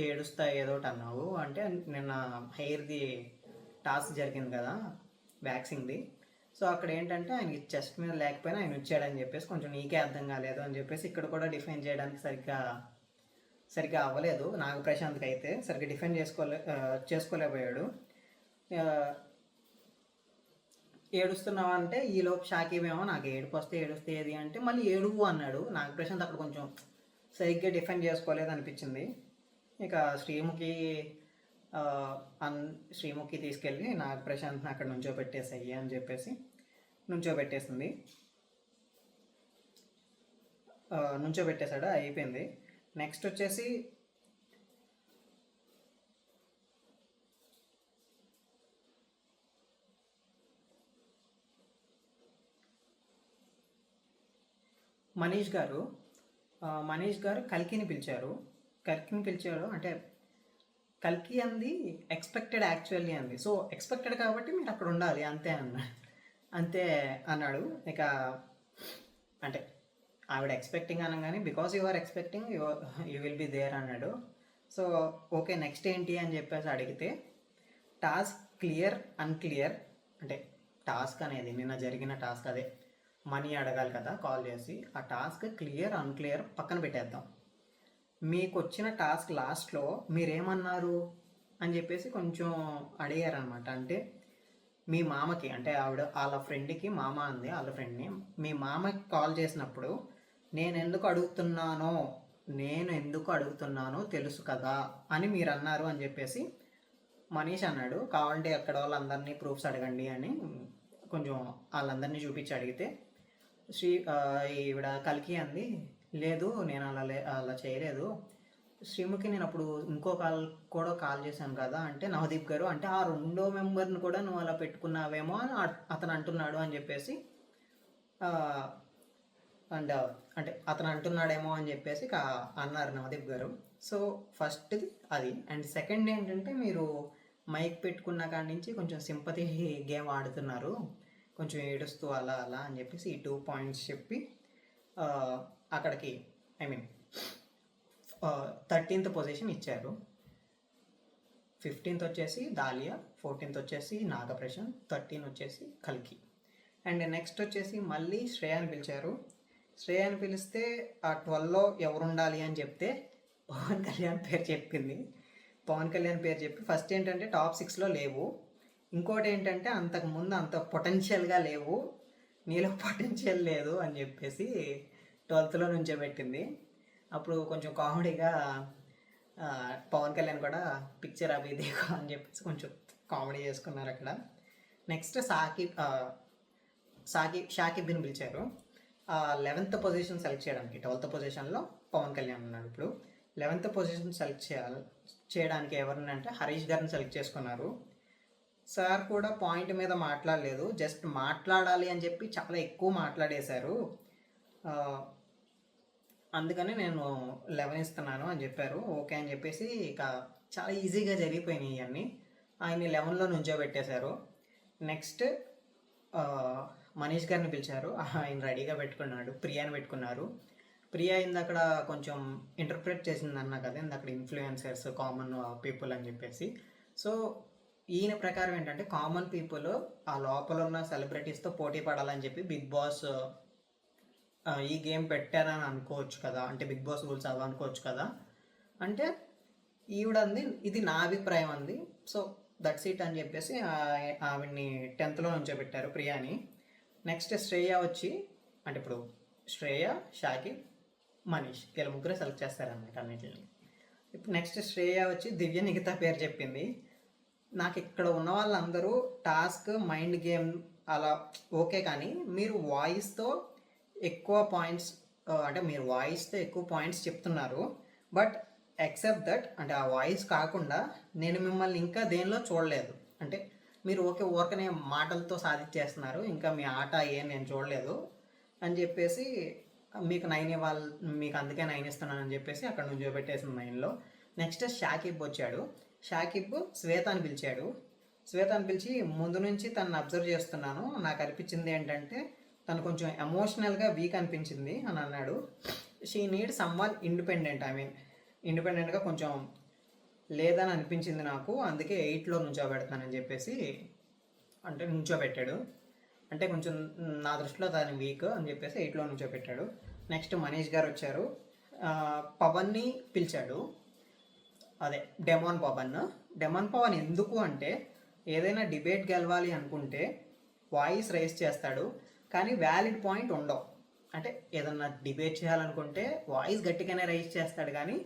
ఏడుస్తా ఏదో ఒకటి అన్నావు అంటే, నిన్న హెయిర్ది టాస్క్ జరిగింది కదా వ్యాక్సింగ్ది, సో అక్కడ ఏంటంటే ఆయనకి చెస్ట్ మీద లేకపోయినా ఆయన వచ్చాడని చెప్పేసి కొంచెం నీకే అర్థం కాలేదు అని చెప్పేసి ఇక్కడ కూడా డిఫెండ్ చేయడానికి సరిగ్గా అవ్వలేదు నాగప్రశాంత్కి. అయితే సరిగ్గా డిఫెండ్ చేసుకోలేకపోయాడు. ఏడుస్తున్నావా అంటే ఈలోపు షాకీబేమో నాకు ఏడుపు ఏడుస్తే ఏది అంటే మళ్ళీ ఏడువు అన్నాడు. నాగప్రశాంత్ అక్కడ కొంచెం సరిగ్గా డిఫెండ్ చేసుకోలేదు అనిపించింది. ఇక శ్రీముఖి తీసుకెళ్ళి నాగప్రశాంత్ని అక్కడ నుంచోబెట్టేసాయి అని చెప్పేసి నుంచోబెట్టేసింది. నుంచోబెట్టేశాడు, అయిపోయింది. నెక్స్ట్ వచ్చేసి మనీష్ గారు కల్కిని పిలిచారు అంటే కల్కి అంది ఎక్స్పెక్టెడ్ యాక్చువల్లీ అంది. సో ఎక్స్పెక్టెడ్ కాబట్టి మీరు అక్కడ ఉండాలి అంతే అన్నాడు. ఇక అంటే ఆవిడ ఎక్స్పెక్టింగ్ అనగానే because you are expecting you will be there అన్నాడు. సో ఓకే నెక్స్ట్ ఏంటి అని చెప్పేసి అడిగితే, టాస్క్ క్లియర్ అన్క్లియర్ అంటే టాస్క్ అనేది నిన్న జరిగిన టాస్క్, అదే మనీ అడగాలి కదా కాల్ చేసి, ఆ టాస్క్ క్లియర్ అన్క్లియర్ పక్కన పెట్టేద్దాం. మీకు వచ్చిన టాస్క్ లాస్ట్లో మీరేమన్నారు అని చెప్పేసి కొంచెం అడిగారనమాట. అంటే మీ మామకి, అంటే ఆవిడ వాళ్ళ ఫ్రెండ్కి మామ అంది, వాళ్ళ ఫ్రెండ్ని మీ మామకి కాల్ చేసినప్పుడు నేను ఎందుకు అడుగుతున్నానో తెలుసు కదా అని మీరు అన్నారు అని చెప్పేసి మనీష్ అన్నాడు. కావాలంటే అక్కడ వాళ్ళందరినీ ప్రూఫ్స్ అడగండి అని కొంచెం వాళ్ళందరినీ చూపించి అడిగితే ఈవిడ కల్కి అంది, లేదు నేను అలా చేయలేదు, శ్రీముఖి నేను అప్పుడు ఇంకో కాల్ చేశాను కదా అంటే, నవదీప్ గారు అంటే ఆ రెండో మెంబర్ని కూడా నువ్వు అలా పెట్టుకున్నావేమో అని అతను అంటున్నాడు అని చెప్పేసి అంటే అతను అంటున్నాడేమో అని చెప్పేసి అన్నారు నవదీప్ గారు. సో ఫస్ట్ది అది. అండ్ సెకండ్ ఏంటంటే, మీరు మైక్ పెట్టుకున్న కాడి నుంచి కొంచెం సింపతి గేమ్ ఆడుతున్నారు, కొంచెం ఏడుస్తూ అలా అని చెప్పేసి ఈ 2 పాయింట్స్ చెప్పి అక్కడికి 13th పొజిషన్ ఇచ్చారు. 15th వచ్చేసి దాలియా, 14th వచ్చేసి నాగప్రశాంత్, 13 వచ్చేసి కల్కి. అండ్ నెక్స్ట్ వచ్చేసి మళ్ళీ శ్రేయాని పిలిచారు. శ్రేయాని పిలిస్తే ఆ 12లో ఎవరు ఉండాలి అని చెప్తే పవన్ కళ్యాణ్ పేరు చెప్పి ఫస్ట్ ఏంటంటే టాప్ 6లో లేవు, ఇంకోటి ఏంటంటే అంతకుముందు అంత పొటెన్షియల్గా లేవు, నీలో పొటెన్షియల్ లేదు అని చెప్పేసి 12లో నుంచే పెట్టింది. అప్పుడు కొంచెం కామెడీగా పవన్ కళ్యాణ్ కూడా పిక్చర్ అవి దేఖో అని చెప్పేసి కొంచెం కామెడీ చేసుకున్నారు అక్కడ. నెక్స్ట్ షాకిబ్ని పిలిచారు 11th పొజిషన్ సెలెక్ట్ చేయడానికి. 12th పొజిషన్లో పవన్ కళ్యాణ్ ఉన్నాడు. ఇప్పుడు 11th పొజిషన్ సెలెక్ట్ చేయడానికి ఎవరిని అంటే హరీష్ గారిని సెలెక్ట్ చేసుకున్నారు. సార్ కూడా పాయింట్ మీద మాట్లాడలేదు, జస్ట్ మాట్లాడాలి అని చెప్పి చాలా ఎక్కువ మాట్లాడేశారు, అందుకని నేను 11 ఇస్తున్నాను అని చెప్పారు. ఓకే అని చెప్పేసి ఇక చాలా ఈజీగా జరిగిపోయినాయి ఇవన్నీ. ఆయన్ని 11లో నుంచోబెట్టేశారు. నెక్స్ట్ మనీష్ గారిని పిలిచారు, ఆయన రెడీగా పెట్టుకున్నాడు, ప్రియాని పెట్టుకున్నారు. ప్రియా అక్కడ కొంచెం ఇంటర్ప్రిట్ చేసింది అన్నా కదా అక్కడ ఇన్ఫ్లుయెన్సర్స్ కామన్ పీపుల్ అని చెప్పేసి. సో ఈయన ప్రకారం ఏంటంటే కామన్ పీపుల్ ఆ లోపల ఉన్న సెలబ్రిటీస్తో పోటీ పడాలని చెప్పి బిగ్ బాస్ ఈ గేమ్ పెట్టారని అనుకోవచ్చు కదా, అంటే బిగ్ బాస్ రూల్స్ అవి అనుకోవచ్చు కదా అంటే, ఈవిడంది ఇది నా అభిప్రాయం అంది. సో దట్స్ ఇట్ అని చెప్పేసి ఆవిడ్ని 10th నుంచోబెట్టారు ప్రియాని. నెక్స్ట్ శ్రేయ వచ్చి, అంటే ఇప్పుడు శ్రేయ, షాకిబ్, మనీష్ వీళ్ళ ముగ్గురే సెలెక్ట్ చేస్తారన్నమాట అన్నింటిని. ఇప్పుడు నెక్స్ట్ శ్రేయ వచ్చి దివ్య నిఖిత పేరు చెప్పింది. నాకు ఇక్కడ ఉన్న వాళ్ళందరూ టాస్క్ మైండ్ గేమ్ అలా ఓకే, కానీ మీరు వాయిస్తో ఎక్కువ పాయింట్స్ అంటే మీరు వాయిస్తో ఎక్కువ పాయింట్స్ చెప్తున్నారు, బట్ ఎక్సెప్ట్ దట్ అంటే ఆ వాయిస్ కాకుండా నేను మిమ్మల్ని ఇంకా దేనిలో చూడలేదు, అంటే మీరు ఊరికనే మాటలతో సాధించేస్తున్నారు, ఇంకా మీ ఆట ఏం నేను చూడలేదు అని చెప్పేసి మీకు 9 మీకు అందుకే 9 ఇస్తున్నానని చెప్పేసి అక్కడ నుంచి పెట్టేసింది 9లో. నెక్స్ట్ షాకిబ్ వచ్చాడు. షాకిబ్ శ్వేతాని పిలిచాడు. శ్వేతని పిలిచి ముందు నుంచి తనని అబ్జర్వ్ చేస్తున్నాను, నాకు అనిపించింది ఏంటంటే తను కొంచెం ఎమోషనల్గా వీక్ అనిపించింది అని అన్నాడు. She need some one independent, ఇండిపెండెంట్గా కొంచెం లేదని అనిపించింది నాకు, అందుకే 8లో నుంచోబెడతానని చెప్పేసి అంటే నుంచోబెట్టాడు. అంటే కొంచెం నా దృష్టిలో తను వీక్ అని చెప్పేసి 8లో నుంచోబెట్టాడు. నెక్స్ట్ మనీష్ గారు వచ్చారు, పవన్ని పిలిచాడు. అదే డెమాన్ పవన్ ఎందుకు అంటే ఏదైనా డిబేట్ గెలవాలి అనుకుంటే వాయిస్ రైజ్ చేస్తాడు, కానీ వ్యాలిడ్ పాయింట్ ఉండవు. అంటే ఏదన్నా డిబేట్ చేయాలనుకుంటే వాయిస్ గట్టిగానే రైజ్ చేస్తాడు, కానీ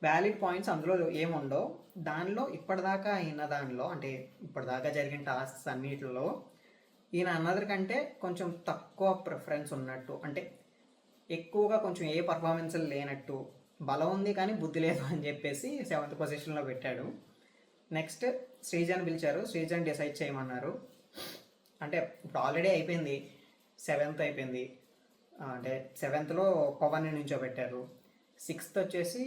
వ్యాలిడ్ పాయింట్స్ అందులో ఏముండవు. దానిలో ఇప్పటిదాకా అయిన దానిలో అంటే ఇప్పటిదాకా జరిగిన టాస్క్స్ అన్నిటిలో ఈయన అన్నదరికంటే కొంచెం తక్కువ ప్రిఫరెన్స్ ఉన్నట్టు, అంటే ఎక్కువగా కొంచెం ఏ పర్ఫార్మెన్స్ లేనట్టు, బలం ఉంది కానీ బుద్ధి లేదు అని చెప్పేసి 7th పొజిషన్లో పెట్టాడు. నెక్స్ట్ శ్రీజాని పిలిచారు, శ్రీజాని డిసైడ్ చేయమన్నారు. అంటే ఇప్పుడు ఆల్రెడీ అయిపోయింది, 7th అయిపోయింది. అంటే 7thలో పవన్ని నుంచోబెట్టారు. 6th వచ్చేసి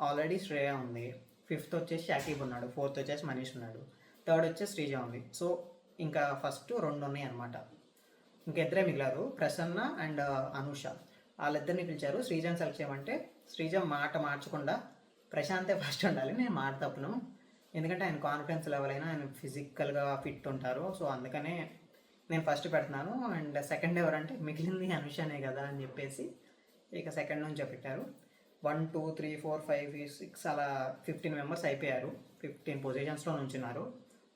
ఆల్రెడీ శ్రేయ ఉంది, 5th వచ్చేసి షాకీబ్ ఉన్నాడు, 4th వచ్చేసి మనీష్ ఉన్నాడు, 3rd వచ్చేసి శ్రీజ ఉంది. సో ఇంకా ఫస్ట్ 2 ఉన్నాయి అనమాట. ఇంకిద్దరే మిగిలారు, ప్రసన్న అండ్ అనూష. వాళ్ళిద్దరిని పిలిచారు. శ్రీజాని సెలెక్ట్ చేయమంటే శ్రీజ మాట మార్చకుండా ప్రశాంతే ఫస్ట్ ఉండాలి, నేను మాట తప్పును, ఎందుకంటే ఆయన కాన్ఫిడెన్స్ లెవెల్ అయినా ఆయన ఫిజికల్గా ఫిట్ ఉంటారు, సో అందుకనే నేను ఫస్ట్ పెడుతున్నాను. అండ్ సెకండ్ ఎవరంటే మిగిలింది అనుషానే కదా అని చెప్పేసి ఇక సెకండ్ నుంచి పెట్టారు. 1 2 3 4 5 6 అలా 15 మెంబర్స్ అయిపోయారు. 15 పొజిషన్స్లో నుంచున్నారు.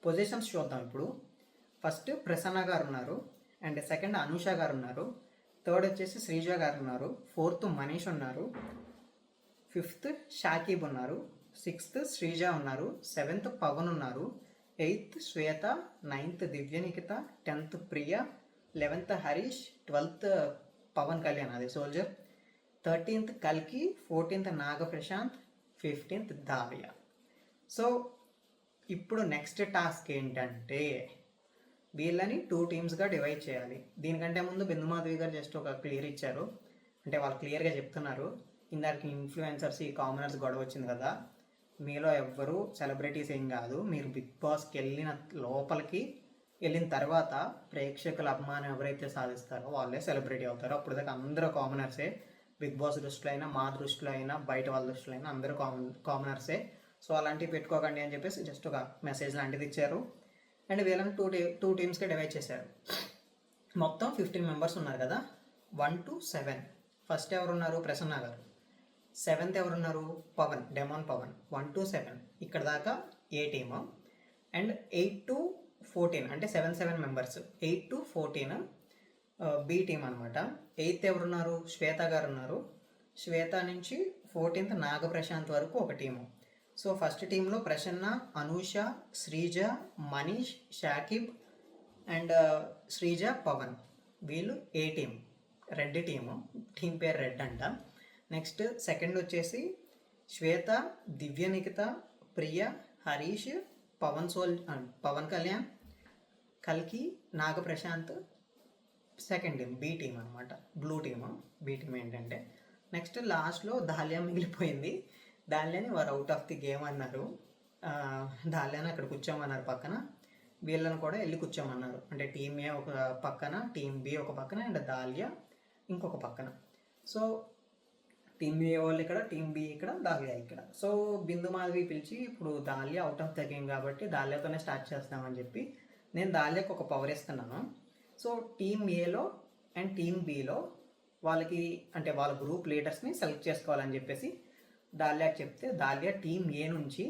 పొజిషన్స్ చూద్దాం ఇప్పుడు. ఫస్ట్ ప్రసన్న గారు ఉన్నారు, అండ్ సెకండ్ అనూష గారు ఉన్నారు, 3rd వచ్చేసి శ్రీజ గారు ఉన్నారు, 4th మనీష్ ఉన్నారు, 5th షాకీబ్ ఉన్నారు, 6th శ్రీజ ఉన్నారు, 7th పవన్ ఉన్నారు, 8th శ్వేత, 9th దివ్యనికిత, 10th ప్రియ, 11th హరీష్, 12th పవన్ కళ్యాణ్ అది సోల్జర్, 13th కల్కి, 14th Nagaprashanth, 15th Davya. So ఇప్పుడు నెక్స్ట్ టాస్క్ ఏంటంటే వీళ్ళని 2 టీమ్స్గా డివైడ్ చేయాలి. దీనికంటే ముందు బిందుమాధవి గారు జస్ట్ ఒక క్లియర్ ఇచ్చారు, అంటే వాళ్ళు క్లియర్గా చెప్తున్నారు, ఇందాక ఇన్ఫ్లుయెన్సర్స్ ఈ కామనర్స్ గొడవ వచ్చింది కదా, మీలో ఎవ్వరూ సెలబ్రిటీస్ ఏం కాదు, మీరు బిగ్ బాస్కి లోపలికి వెళ్ళిన తర్వాత ప్రేక్షకుల అభిమానం ఎవరైతే సాధిస్తారో వాళ్ళే సెలబ్రిటీ అవుతారో. అప్పుడు దాకా అందరూ కామనర్సే, బిగ్ బాస్ దృష్టిలో అయినా, మా దృష్టిలో అయినా, బయట వాళ్ళ దృష్టిలో అయినా అందరూ కామనర్సే. సో అలాంటివి పెట్టుకోకండి అని చెప్పేసి జస్ట్ ఒక మెసేజ్ లాంటిది ఇచ్చారు. అండ్ వీళ్ళని 2 టీమ్స్గా డివైడ్ చేశారు. మొత్తం 15 మెంబర్స్ ఉన్నారు కదా, 1 to 7. ఫస్ట్ ఎవరున్నారు? ప్రసన్న గారు. 7th ఎవరున్నారు? పవన్, డెమాన్ పవన్. 1 to 7 ఇక్కడ దాకా ఏ టీమ్. అండ్ 8 to 14 అంటే 7 మెంబర్స్, 8 to 14 బి టీమ్ అనమాట. 8th ఎవరున్నారు? శ్వేత గారు ఉన్నారు. శ్వేత నుంచి 14th నాగప్రశాంత్ వరకు ఒక టీము. సో ఫస్ట్ టీంలో ప్రసన్న, అనూష, శ్రీజ, మనీష్, షాకిబ్ అండ్ శ్రీజ, పవన్, వీళ్ళు A team, red team, team పేరు రెడ్ అంట. నెక్స్ట్ సెకండ్ వచ్చేసి శ్వేత, దివ్యనికిత, ప్రియ, హరీష్, పవన్ కళ్యాణ్, కల్కి, Nagaprashanth. Second team B team అనమాట, బ్లూ టీము. బి టీం ఏంటంటే నెక్స్ట్ లాస్ట్లో దాల్యా మిగిలిపోయింది. దాల్యాని వారు అవుట్ ఆఫ్ ది గేమ్ అన్నారు. దాల్యాని అక్కడ కూర్చోమన్నారు పక్కన, వీళ్ళని కూడా వెళ్ళి కూర్చోమన్నారు. అంటే టీమ్ ఏ ఒక పక్కన, టీమ్ బి ఒక పక్కన, అండ్ దాల్యా ఇంకొక పక్కన. సో టీమ్ ఏ వాళ్ళు ఇక్కడ, టీమ్ బి ఇక్కడ, దాల్యా ఇక్కడ. సో బిందు మాధవి పిలిచి ఇప్పుడు దాల్యా అవుట్ ఆఫ్ ద గేమ్ కాబట్టి దాల్యాతోనే స్టార్ట్ చేస్తామని చెప్పి నేను దాల్యాకి ఒక పవర్ ఇస్తున్నాను. సో టీమ్ ఏలో అండ్ టీమ్ బిలో వాళ్ళకి అంటే వాళ్ళ గ్రూప్ లీడర్స్ని సెలెక్ట్ చేసుకోవాలని చెప్పేసి దాల్యాకి చెప్తే దాల్యా టీమ్ ఏ నుంచి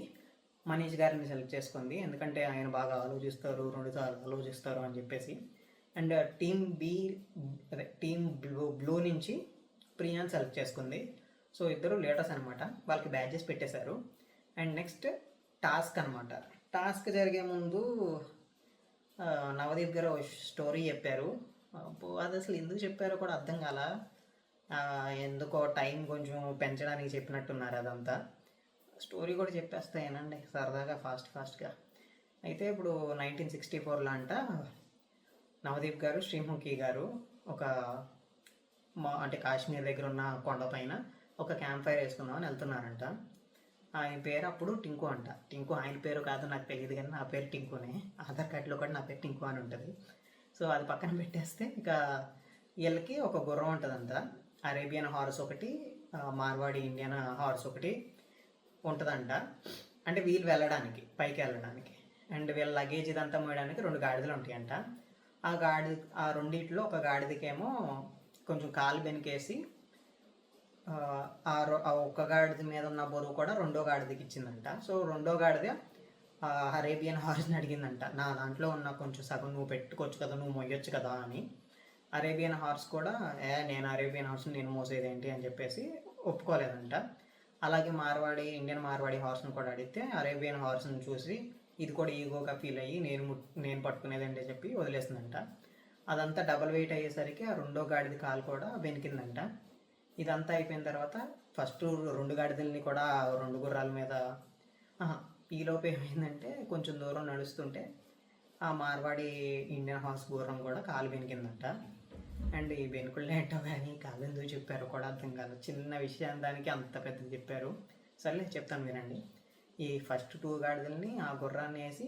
మనీష్ గారిని సెలెక్ట్ చేసుకుంది, ఎందుకంటే ఆయన బాగా ఆలోచిస్తారు, 2 సార్లు ఆలోచిస్తారు అని చెప్పేసి. అండ్ టీమ్ బి అదే టీమ్ బ్లూ నుంచి ప్రియాని సెలెక్ట్ చేసుకుంది. సో ఇద్దరు లీడర్స్ అనమాట, వాళ్ళకి బ్యాచెస్ పెట్టేశారు. అండ్ నెక్స్ట్ టాస్క్ అనమాట. టాస్క్ జరిగే ముందు నవదీప్ గారు స్టోరీ చెప్పారు. అది అసలు ఎందుకు చెప్పారో కూడా అర్థం కాల, ఎందుకో టైం కొంచెం పెంచడానికి చెప్పినట్టున్నారు. అదంతా స్టోరీ కూడా చెప్పేస్తాయేనండి సరదాగా ఫాస్ట్గా. అయితే ఇప్పుడు 1964లో అంట నవదీప్ గారు, శ్రీముఖి గారు ఒక అంటే కాశ్మీర్ దగ్గర ఉన్న కొండపైన ఒక క్యాంప్ ఫైర్ వేసుకుందామని వెళ్తున్నారంట. ఆయన పేరు అప్పుడు టింకు అంట. టింకు ఆయన పేరు కాదు నాకు తెలియదు, కానీ నా పేరు టింకునే. ఆధార్ కార్డులో కూడా నా పేరు టింకు అని ఉంటుంది. సో అది పక్కన పెట్టేస్తే ఇక వీళ్ళకి ఒక గుర్రం ఉంటుందంట. అరేబియన్ హార్స్ ఒకటి, మార్వాడి ఇండియన్ హార్స్ ఒకటి ఉంటుందంట. అంటే వీళ్ళు వెళ్ళడానికి, పైకి వెళ్ళడానికి, అండ్ వీళ్ళ లగేజ్ ఇదంతా మోయడానికి 2 గాడిదలు ఉంటాయంట. ఆ రెండిట్లో ఒక గాడిదకేమో కొంచెం కాలు బెనికేసి ఆ ఒక్క గాడిద మీద ఉన్న బరువు కూడా రెండో గాడిదకి ఇచ్చిందంట. సో రెండో గాడిద అరేబియన్ హార్స్ని అడిగిందంట, నా దాంట్లో ఉన్న కొంచెం సగం నువ్వు పెట్టుకోవచ్చు కదా, నువ్వు మొయ్యొచ్చు కదా అని. అరేబియన్ హార్స్ కూడా నేను అరేబియన్ హార్స్ని నేను మోసేదేంటి అని చెప్పేసి ఒప్పుకోలేదంట. అలాగే ఇండియన్ మార్వాడి హార్స్ని కూడా అడిగితే అరేబియన్ హార్స్ని చూసి ఇది కూడా ఈగోగా ఫీల్ అయ్యి నేను పట్టుకునేదండి చెప్పి వదిలేసిందంట. అదంతా డబల్ వెయిట్ అయ్యేసరికి ఆ రెండో గాడిద కాలు కూడా వెనికిందంట. ఇదంతా అయిపోయిన తర్వాత ఫస్ట్ 2 గాడిదల్ని కూడా 2 గుర్రాల మీద ఈలోపు ఏమైందంటే కొంచెం దూరం నడుస్తుంటే ఆ మార్వాడి ఇండియన్ హార్స్ గుర్రం కూడా కాలు వెనికిందంట. అండ్ ఈ వెనుకలు ఏంటో కానీ కాలు ఎందుకు చెప్పారు కూడా అర్థం కాదు. చిన్న విషయం దానికి అంత పెద్దది చెప్పారు. సర్లే చెప్తాను వినండి. ఈ ఫస్ట్ 2 గాడిదల్ని ఆ గుర్రాన్ని వేసి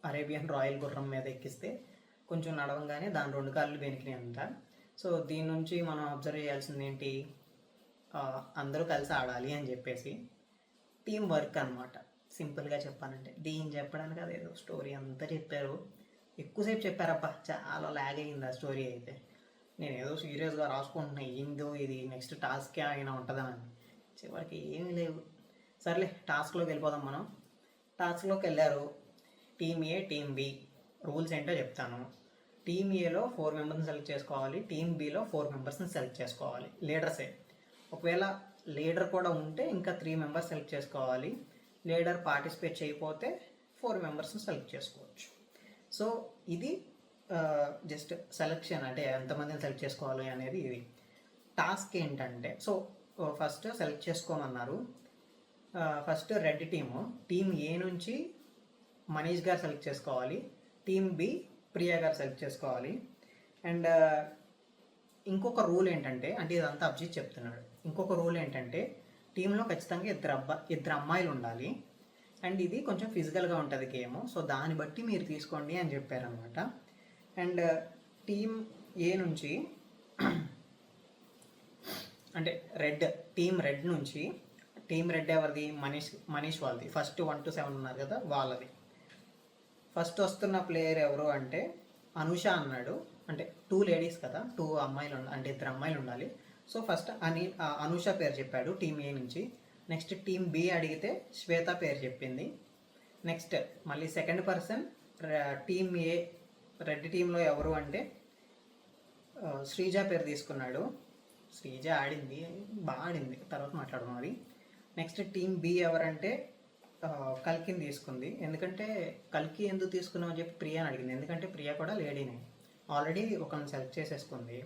అరేబియన్ రాయల్ గుర్రం మీద ఎక్కిస్తే కొంచెం నడవంగానే దాని 2 కాళ్ళు వెనికినాయంట. సో దీని నుంచి మనం అబ్జర్వ్ చేయాల్సింది ఏంటి, అందరూ కలిసి ఆడాలి అని చెప్పేసి టీం వర్క్ అనమాట. సింపుల్గా చెప్పాలంటే దీన్ని చెప్పడానికి అదేదో స్టోరీ అంతా చెప్పారు. ఎక్కువసేపు చెప్పారబ్బా, చాలా లాగ్ అయ్యింది ఆ స్టోరీ అయితే. నేను ఏదో సీరియస్గా రాసుకుంటున్నా ఏందో ఇది నెక్స్ట్ టాస్కే అయినా ఉంటుందా అని. చివరికి ఏమీ లేవు. సర్లే టాస్క్లోకి వెళ్ళిపోదాం మనం. టాస్క్లోకి వెళ్ళారు. టీమ్ ఏ, టీమ్ బి. రూల్స్ ఏంటో చెప్తాను. టీమ్ ఏలో 4 మెంబర్స్ని సెలెక్ట్ చేసుకోవాలి, టీమ్ బిలో 4 మెంబర్స్ని సెలెక్ట్ చేసుకోవాలి. లీడర్సే. ఒకవేళ లీడర్ కూడా ఉంటే ఇంకా 3 మెంబర్స్ సెలెక్ట్ చేసుకోవాలి. లీడర్ పార్టిసిపేట్ చేయకపోతే 4 మెంబర్స్ని సెలెక్ట్ చేసుకోవచ్చు. సో ఇది జస్ట్ సెలెక్షన్, అంటే ఎంతమందిని సెలెక్ట్ చేసుకోవాలి అనేది ఇది. టాస్క్ ఏంటంటే, సో ఫస్ట్ సెలెక్ట్ చేసుకోమన్నారు. ఫస్ట్ రెడ్ టీమ్ ఏ నుంచి మనీష్ గారు సెలెక్ట్ చేసుకోవాలి, టీమ్ బి ప్రియా గారు సెలెక్ట్ చేసుకోవాలి. అండ్ ఇంకొక రూల్ ఏంటంటే, అంటే ఇదంతా అభిజిత్ చెప్తున్నాడు, ఇంకొక రూల్ ఏంటంటే టీంలో ఖచ్చితంగా ఇద్దరు అమ్మాయిలు ఉండాలి. అండ్ ఇది కొంచెం ఫిజికల్గా ఉంటుంది గేమ్, సో దాన్ని బట్టి మీరు తీసుకోండి అని చెప్పారనమాట. అండ్ టీమ్ ఏ నుంచి అంటే టీమ్ రెడ్ నుంచి, టీమ్ రెడ్ ఎవరిది, మనీష్ వాళ్ళది. ఫస్ట్ 1 to 7 ఉన్నారు కదా వాళ్ళది. ఫస్ట్ వస్తున్న ప్లేయర్ ఎవరు అంటే అనుష అన్నాడు. అంటే 2 లేడీస్ కదా, 2 అమ్మాయిలు అంటే 2 అమ్మాయిలు ఉండాలి. సో ఫస్ట్ అనుష పేరు చెప్పాడు టీమ్ ఏ నుంచి. నెక్స్ట్ టీమ్ బి అడిగితే శ్వేత పేరు చెప్పింది. నెక్స్ట్ మళ్ళీ సెకండ్ పర్సన్ టీమ్ ఏ రెడ్ టీంలో ఎవరు అంటే శ్రీజ పేరు తీసుకున్నాడు. శ్రీజ ఆడింది, బాగా ఆడింది, తర్వాత మాట్లాడదాం అది. నెక్స్ట్ టీమ్ బి ఎవరంటే కల్కిని తీసుకుంది. ఎందుకంటే కల్కి ఎందుకు తీసుకున్నావు అని చెప్పి ప్రియాని అడిగింది. ఎందుకంటే ప్రియా కూడా లేడీనే, ఆల్రెడీ ఒకరిని సెలెక్ట్ చేసేసుకుంది.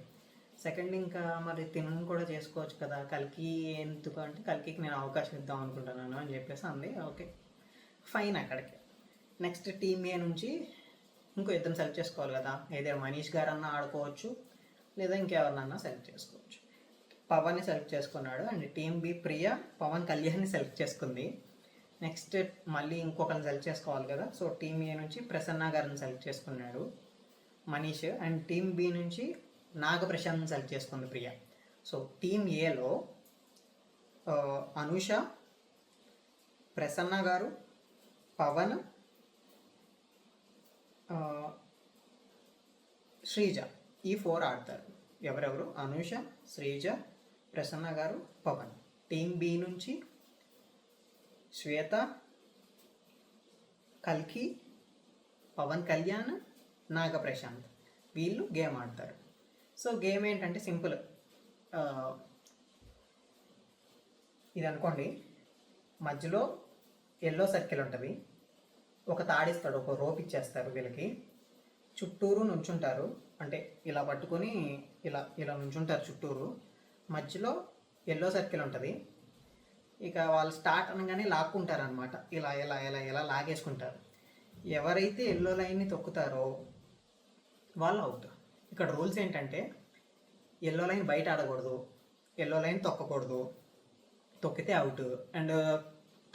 సెకండ్ ఇంకా మరి తినను కూడా చేసుకోవచ్చు కదా, కల్కి ఎందుకు అంటే కల్కికి నేను అవకాశం ఇద్దాం అనుకుంటున్నాను అని చెప్పేసి అంది. ఓకే ఫైన్ అక్కడికి. నెక్స్ట్ టీమ్ ఏ నుంచి ఇంకో ఇద్దరు సెలెక్ట్ చేసుకోవాలి కదా, ఏదో మనీష్ గారన్నా ఆడుకోవచ్చు లేదా ఇంకెవరినన్నా సెలెక్ట్ చేసుకోవచ్చు. పవన్ని సెలెక్ట్ చేసుకున్నాడు. And team B Priya Pawan కళ్యాణ్ని సెలెక్ట్ చేసుకుంది. నెక్స్ట్ మళ్ళీ ఇంకొకరిని సెలెక్ట్ చేసుకోవాలి కదా, సో టీమ్ ఏ నుంచి ప్రసన్న గారిని సెలెక్ట్ చేసుకున్నాడు మనీష్. అండ్ టీమ్ బి నుంచి నాగప్రశాంత్ని సెలెక్ట్ చేసుకుంది ప్రియా. సో టీమ్ ఏలో అనుష, ప్రసన్న గారు, పవన్, శ్రీజ, ఈ 4 ఆడతారు. ఎవరెవరు, అనుష, శ్రీజ, ప్రసన్న గారు, పవన్. టీమ్ బి నుంచి శ్వేత, కల్కి, పవన్ కళ్యాణ్, నాగప్రశాంత్, వీళ్ళు గేమ్ ఆడతారు. సో గేమ్ ఏంటంటే సింపుల్. ఇది అనుకోండి, మధ్యలో ఎల్లో సర్కిల్ ఉంటుంది, ఒక తాడిస్తాడు, ఒక రోప్ ఇచ్చేస్తారు వీళ్ళకి, చుట్టూరు నుంచుంటారు. అంటే ఇలా పట్టుకొని ఇలా నుంచుంటారు చుట్టూరు. మధ్యలో ఎల్లో సర్కిల్ ఉంటుంది. ఇక వాళ్ళు స్టార్ట్ అనగానే లాక్కుంటారు అనమాట, ఇలా ఇలా ఇలా ఇలా లాగేసుకుంటారు. ఎవరైతే ఎల్లో లైన్ని తొక్కుతారో వాళ్ళు అవుట్. ఇక్కడ రూల్స్ ఏంటంటే ఎల్లో లైన్ బయట ఆడకూడదు, ఎల్లో లైన్ తొక్కకూడదు, తొక్కితే అవుట్. అండ్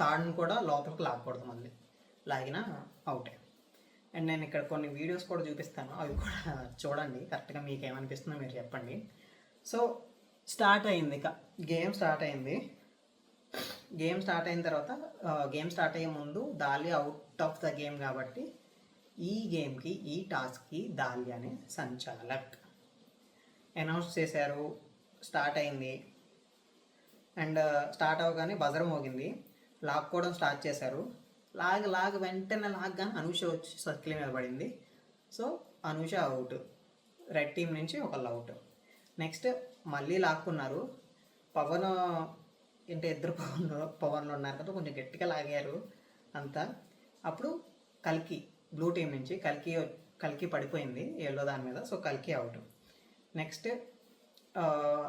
తాడును కూడా లోపలికి లాక్కూడదు, మళ్ళీ లాగిన అవుటే. అండ్ నేను ఇక్కడ కొన్ని వీడియోస్ కూడా చూపిస్తాను, అవి కూడా చూడండి, కరెక్ట్గా మీకు ఏమనిపిస్తుందో మీరు చెప్పండి. సో స్టార్ట్ అయింది, గేమ్ స్టార్ట్ అయింది. గేమ్ స్టార్ట్ అయిన తర్వాత గేమ్ స్టార్ట్ అయ్యే ముందు దాలి అవుట్ ఆఫ్ ద గేమ్ కాబట్టి ఈ గేమ్కి, ఈ టాస్క్కి దాలి అనే సంచాలక్ అనౌన్స్ చేశారు. స్టార్ట్ అయింది. అండ్ స్టార్ట్ అవ్వగానే బజర్ మోగింది, లాక్కోవడం స్టార్ట్ చేశారు. వెంటనే లాగ్గానే అనూష వచ్చి సర్కిల్ మీద పడింది. So Anusha out, red team నుంచి ఒకళ్ళు అవుట్. నెక్స్ట్ మళ్ళీ లాక్కున్నారు. పవన్ అంటే ఇద్దరు పవన్లు ఉన్నారు కదా, కొంచెం గట్టిగా లాగారు అంతా. అప్పుడు కల్కి బ్లూ టీం నుంచి కల్కి పడిపోయింది ఎల్లో దాని మీద. సో కల్కి అవుట్. నెక్స్ట్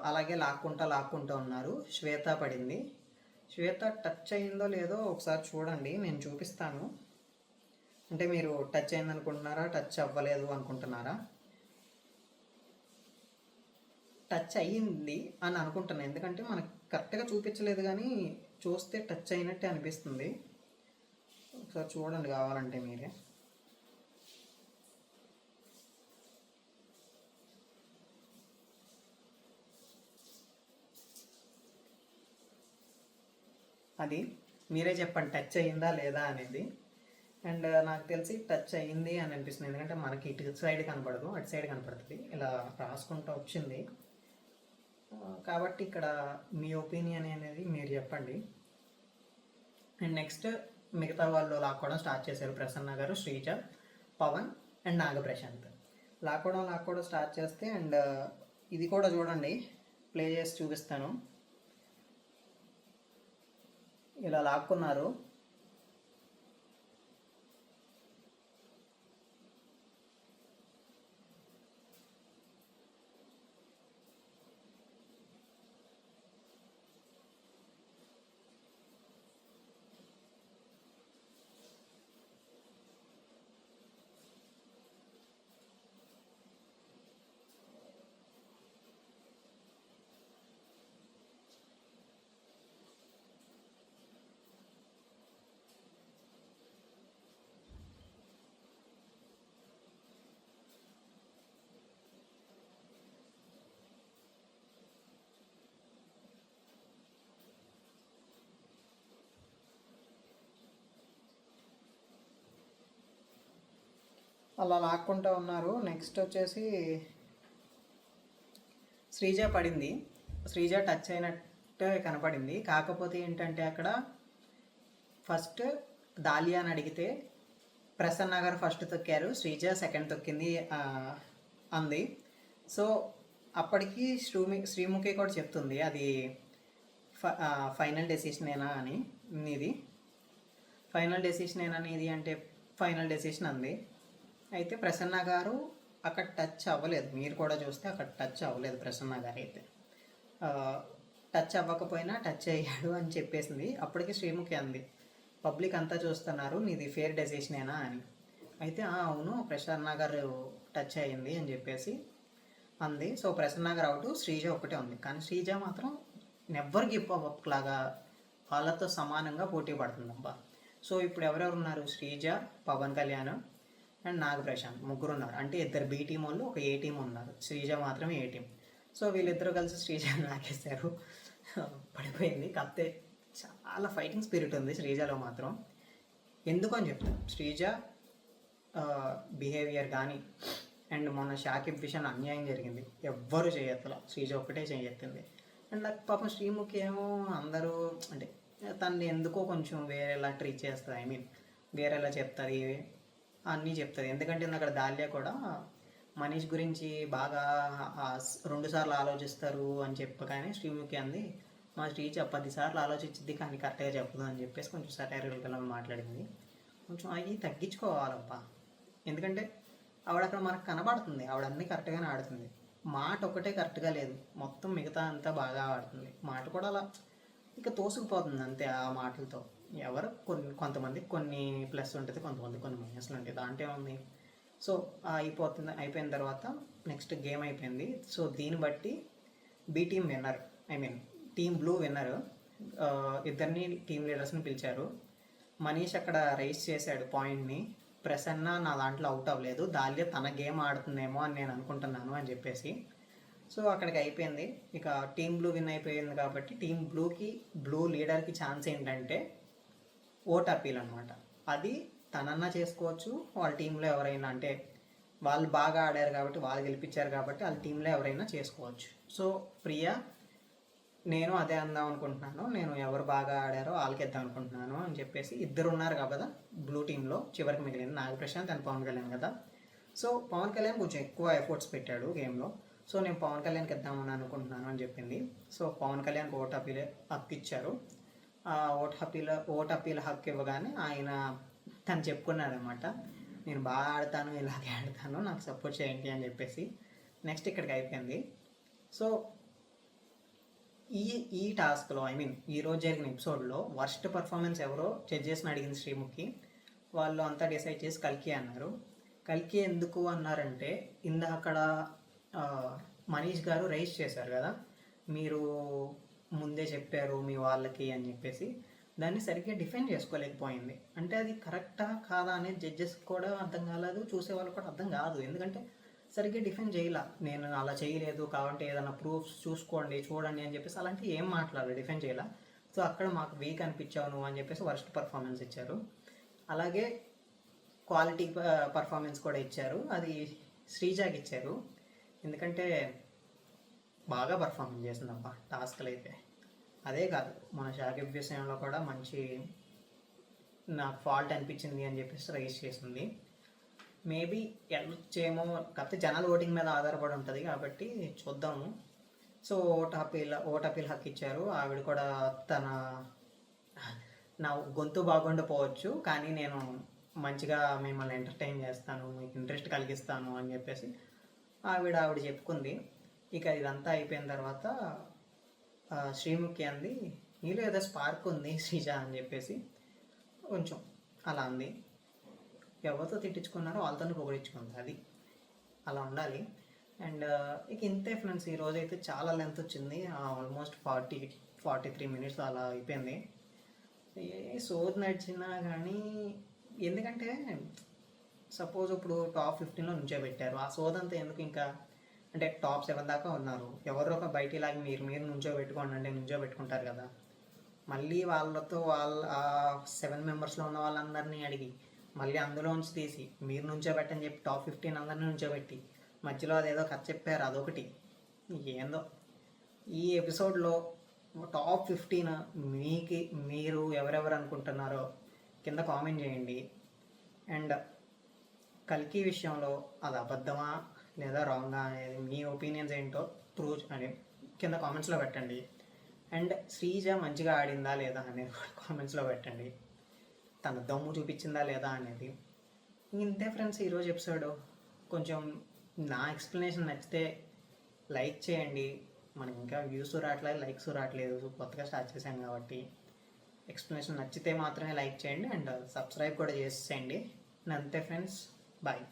అలాగే లాక్కుంటూ ఉన్నారు. శ్వేత పడింది. శ్వేత టచ్ అయిందో లేదో ఒకసారి చూడండి, నేను చూపిస్తాను. అంటే మీరు టచ్ అయింది అనుకుంటున్నారా, టచ్ అవ్వలేదు అనుకుంటున్నారా? టచ్ అయ్యింది అని అనుకుంటున్నాను, ఎందుకంటే మనకు కరెక్ట్గా చూపించలేదు, కానీ చూస్తే టచ్ అయినట్టే అనిపిస్తుంది. ఒకసారి చూడండి కావాలంటే మీరే. అది మీరే చెప్పండి టచ్ అయ్యిందా లేదా అనేది. అండ్ నాకు తెలిసి టచ్ అయ్యింది అని అనిపిస్తుంది, ఎందుకంటే మనకి ఇటు సైడ్ కనపడదు, అటు సైడ్ కనపడుతుంది, ఇలా రాసుకుంటూ వచ్చింది. కాబట్టి ఇక్కడ మీ ఒపీనియన్ అనేది మీరు చెప్పండి. అండ్ నెక్స్ట్ మిగతా వాళ్ళు లాక్కోవడం స్టార్ట్ చేశారు. ప్రసన్న గారు, శ్రీజ, పవన్ అండ్ నాగప్రశాంత్ లాక్కోవడం స్టార్ట్ చేస్తే, అండ్ ఇది కూడా చూడండి, ప్లే చేసి చూపిస్తాను. ఇలా లాక్కున్నారు. అలా లాక్కుంటూ ఉన్నారు. నెక్స్ట్ వచ్చేసి శ్రీజ పడింది. శ్రీజ టచ్ అయినట్టు కనపడింది. కాకపోతే ఏంటంటే అక్కడ ఫస్ట్ దాలియా అని అడిగితే ప్రసన్న గారు ఫస్ట్ తొక్కారు, శ్రీజ సెకండ్ తొక్కింది అంది. సో అప్పటికి శ్రీముఖి కూడా చెప్తుంది అది ఫైనల్ డెసిషన్ ఏనా అని. ఇది ఫైనల్ డెసిషన్ ఏనా ఇది అంటే ఫైనల్ డెసిషన్ అంది. అయితే ప్రసన్న గారు అక్కడ టచ్ అవ్వలేదు, మీరు కూడా చూస్తే అక్కడ టచ్ అవ్వలేదు ప్రసన్న గారు. అయితే టచ్ అవ్వకపోయినా టచ్ అయ్యాడు అని చెప్పేసింది. అప్పటికి శ్రీముఖి అంది, పబ్లిక్ అంతా చూస్తున్నారు, నీది ఫేర్ డెసిషనేనా అని. అయితే అవును ప్రసన్న గారు టచ్ అయ్యింది అని చెప్పేసి అంది. సో ప్రసన్న గారు అవుట్, శ్రీజ ఒకటే ఉంది. కానీ శ్రీజ మాత్రం నెవ్వర్ గివ్ అప్ లాగా వాళ్ళతో సమానంగా పోటీ పడుతుందబ్బా. సో ఇప్పుడు ఎవరెవరు ఉన్నారు, శ్రీజ, పవన్ కళ్యాణ్ అండ్ నాగప్రశాంత్ ముగ్గురు ఉన్నారు. అంటే ఇద్దరు బి టీం వాళ్ళు, ఒక ఏ టీం ఉన్నారు, శ్రీజ మాత్రమే ఏ టీం. సో వీళ్ళిద్దరూ కలిసి శ్రీజని నాకేశారు, పడిపోయింది. కాకపోతే చాలా ఫైటింగ్ స్పిరిట్ ఉంది శ్రీజలో మాత్రం. ఎందుకు అని చెప్తాను, శ్రీజ బిహేవియర్ కానీ అండ్ మొన్న షాకిబ్ విషయం అన్యాయం జరిగింది, ఎవ్వరూ చేయొద్దు, శ్రీజ ఒక్కటే చేయెత్తింది. అండ్ నాకు పాపం శ్రీముఖి ఏమో అందరూ అంటే తను ఎందుకో కొంచెం వేరేలా ట్రీట్ చేస్తుంది, ఐ మీన్ వేరేలా చెప్తుంది, అన్నీ చెప్తుంది. ఎందుకంటే అక్కడ దాల్యా కూడా మనీష్ గురించి బాగా 2 సార్లు ఆలోచిస్తారు అని చెప్పగానే శ్రీముఖి అంది, మా శ్రీజ 10 సార్లు ఆలోచించింది కానీ కరెక్ట్గా చెప్పదు అని చెప్పేసి కొంచెం సటైరికల్గా మాట్లాడింది. కొంచెం అవి తగ్గించుకోవాలబ్బా, ఎందుకంటే ఆవిడ అక్కడ మనకు కనబడుతుంది, ఆవిడ అన్నీ కరెక్ట్గానే ఆడుతుంది, మాట ఒకటే కరెక్ట్గా లేదు, మొత్తం మిగతా అంతా బాగా ఆడుతుంది. మాట కూడా అలా ఇక తోసుకుపోతుంది అంతే ఆ మాటలతో. ఎవరు కొంతమందికి కొన్ని ప్లస్ ఉంటుంది, కొంతమందికి కొన్ని మైనస్లు ఉంటాయి, దాంట్లో ఉంది. సో అయిపోయిన తర్వాత నెక్స్ట్ గేమ్ అయిపోయింది. సో దీన్ని బట్టి B team winner, I mean team blue winner. ఇద్దరిని టీమ్ లీడర్స్ని పిలిచారు. మనీష్ అక్కడ రైస్ చేశాడు పాయింట్ని, ప్రసన్న నా దాంట్లో అవుట్ అవ్వలేదు, దాల్య తన గేమ్ ఆడుతుందేమో అని నేను అనుకుంటున్నాను అని చెప్పేసి. సో అక్కడికి అయిపోయింది. ఇక టీమ్ బ్లూ విన్ అయిపోయింది కాబట్టి టీమ్ బ్లూ లీడర్కి ఛాన్స్ ఏంటంటే ఓట్ అపీల్ అనమాట. అది తనన్నా చేసుకోవచ్చు, వాళ్ళ టీంలో ఎవరైనా, అంటే వాళ్ళు బాగా ఆడారు కాబట్టి వాళ్ళు గెలిపించారు కాబట్టి వాళ్ళ టీంలో ఎవరైనా చేసుకోవచ్చు. సో ప్రియా, నేను అదే అందాం అనుకుంటున్నాను, నేను ఎవరు బాగా ఆడారో వాళ్ళకి ఇద్దాం అనుకుంటున్నాను అని చెప్పేసి ఇద్దరు ఉన్నారు కదా బ్లూ టీంలో, చివరికి మిగిలింది నాగప్రశాంత్ అండ్ పవన్ కళ్యాణ్ కదా. సో పవన్ కళ్యాణ్ కొంచెం ఎక్కువ ఎఫర్ట్స్ పెట్టాడు గేమ్లో. సో నేను పవన్ కళ్యాణ్కి ఇద్దామని అనుకుంటున్నాను అని చెప్పింది. సో పవన్ కళ్యాణ్కి ఓట్ అప్పీల్ హక్కు ఇచ్చారు. ఆ ఓట్ అప్పీల్ హక్కు ఇవ్వగానే ఆయన తను చెప్పుకున్నాడనమాట, నేను బాగా ఆడతాను, ఇలాగే ఆడతాను, నాకు సపోర్ట్ చేయండి అని చెప్పేసి. నెక్స్ట్ ఇక్కడికి అయిపోయింది. సో ఈ టాస్క్లో, ఐ మీన్ ఈరోజు జరిగిన ఎపిసోడ్లో వర్స్ట్ పర్ఫార్మెన్స్ ఎవరో జడ్జెస్ని అడిగింది శ్రీముఖి. వాళ్ళు అంతా డిసైడ్ చేసి కల్కి అన్నారు. కల్కి ఎందుకు అన్నారంటే, అక్కడ మనీష్ గారు రైస్ చేశారు కదా, మీరు ముందే చెప్పారు మీ వాళ్ళకి అని చెప్పేసి, దాన్ని సరిగ్గా డిఫెండ్ చేసుకోలేకపోయింది. అంటే అది కరెక్టా కాదా అనేది జడ్జెస్ కూడా అర్థం కాలేదు, చూసే వాళ్ళకి కూడా అర్థం కాదు. ఎందుకంటే సరిగ్గా డిఫెండ్ చేయాల, నేను అలా చేయలేదు కాబట్టి ఏదైనా ప్రూఫ్స్ చూడండి అని చెప్పేసి అలాంటివి ఏం మాట్లాడాలి, డిఫెండ్ చేయాల. సో అక్కడ మాకు వీక్ అనిపించావు నువ్వు అని చెప్పేసి వర్స్ట్ పర్ఫార్మెన్స్ ఇచ్చారు. అలాగే క్వాలిటీ పర్ఫార్మెన్స్ కూడా ఇచ్చారు, అది శ్రీజాకి ఇచ్చారు. ఎందుకంటే బాగా పర్ఫార్మెన్స్ చేసిందబ్బా టాస్క్లు అయితే. అదే కాదు, మన షాకిబ్ విషయంలో కూడా మంచి నాకు ఫాల్ట్ అనిపించింది అని చెప్పేసి రైస్ చేసింది. మేబీ వెళ్ళొచ్చేమో, కాకపోతే జనాలు ఓటింగ్ మీద ఆధారపడి ఉంటుంది కాబట్టి చూద్దాము. సో ఓట్ అపీల్ హక్కు ఇచ్చారు. ఆవిడ కూడా నా గొంతు బాగుండిపోవచ్చు కానీ నేను మంచిగా మిమ్మల్ని ఎంటర్టైన్ చేస్తాను, మీకు ఇంట్రెస్ట్ కలిగిస్తాను అని చెప్పేసి ఆవిడ చెప్పుకుంది. ఇక ఇదంతా అయిపోయిన తర్వాత శ్రీముఖి అంది, నీలో ఏదో స్పార్క్ ఉంది శ్రీజ అని చెప్పేసి కొంచెం అలా అంది. ఎవరితో తిట్టించుకున్నారో వాళ్ళతో పొగిడించుకుంది, అది అలా ఉండాలి. అండ్ ఇక ఇంతే ఫ్రెండ్స్, ఈరోజు అయితే చాలా లెంత్ వచ్చింది, ఆల్మోస్ట్ 43 మినిట్స్ అలా అయిపోయింది. సోది నడిచినా కానీ, ఎందుకంటే సపోజ్ ఇప్పుడు టాప్ 15లో నుంచోబెట్టారు, ఆ సోదంతా ఎందుకు ఇంకా, అంటే టాప్ 7 దాకా ఉన్నారు, ఎవరో ఒక బయట లాగి మీరు నుంచోబెట్టుకోండి అంటే నుంచోబెట్టుకుంటారు కదా. మళ్ళీ వాళ్ళతో ఆ 7 మెంబర్స్లో ఉన్న వాళ్ళందరినీ అడిగి మళ్ళీ అందులోంచి తీసి మీరు నుంచోబెట్టని చెప్పి టాప్ 15 అందరినీ నుంచోబెట్టి మధ్యలో అదేదో కథ చెప్పారు, అదొకటి ఏందో. ఈ ఎపిసోడ్లో టాప్ 15 మీరు ఎవరెవరు అనుకుంటున్నారో కింద కామెంట్ చేయండి. అండ్ కల్కి విషయంలో అది అబద్ధమా లేదా రాంగా అనేది మీ ఒపీనియన్స్ ఏంటో ప్రూవ్ అని కింద కామెంట్స్లో పెట్టండి. అండ్ శ్రీజ మంచిగా ఆడిందా లేదా అనేది కామెంట్స్లో పెట్టండి, తన దమ్ము చూపించిందా లేదా అనేది. ఇంతే ఫ్రెండ్స్ ఈరోజు ఎపిసోడ్. కొంచెం నా ఎక్స్ప్లెనేషన్ నచ్చితే లైక్ చేయండి, మనకి ఇంకా వ్యూస్ రావట్లేదు, లైక్స్ రావట్లేదు, కొత్తగా స్టార్ట్ చేశాను కాబట్టి. ఎక్స్ప్లెనేషన్ నచ్చితే మాత్రమే లైక్ చేయండి అండ్ సబ్స్క్రైబ్ కూడా చేసేయండి. అంతే ఫ్రెండ్స్, బాయ్.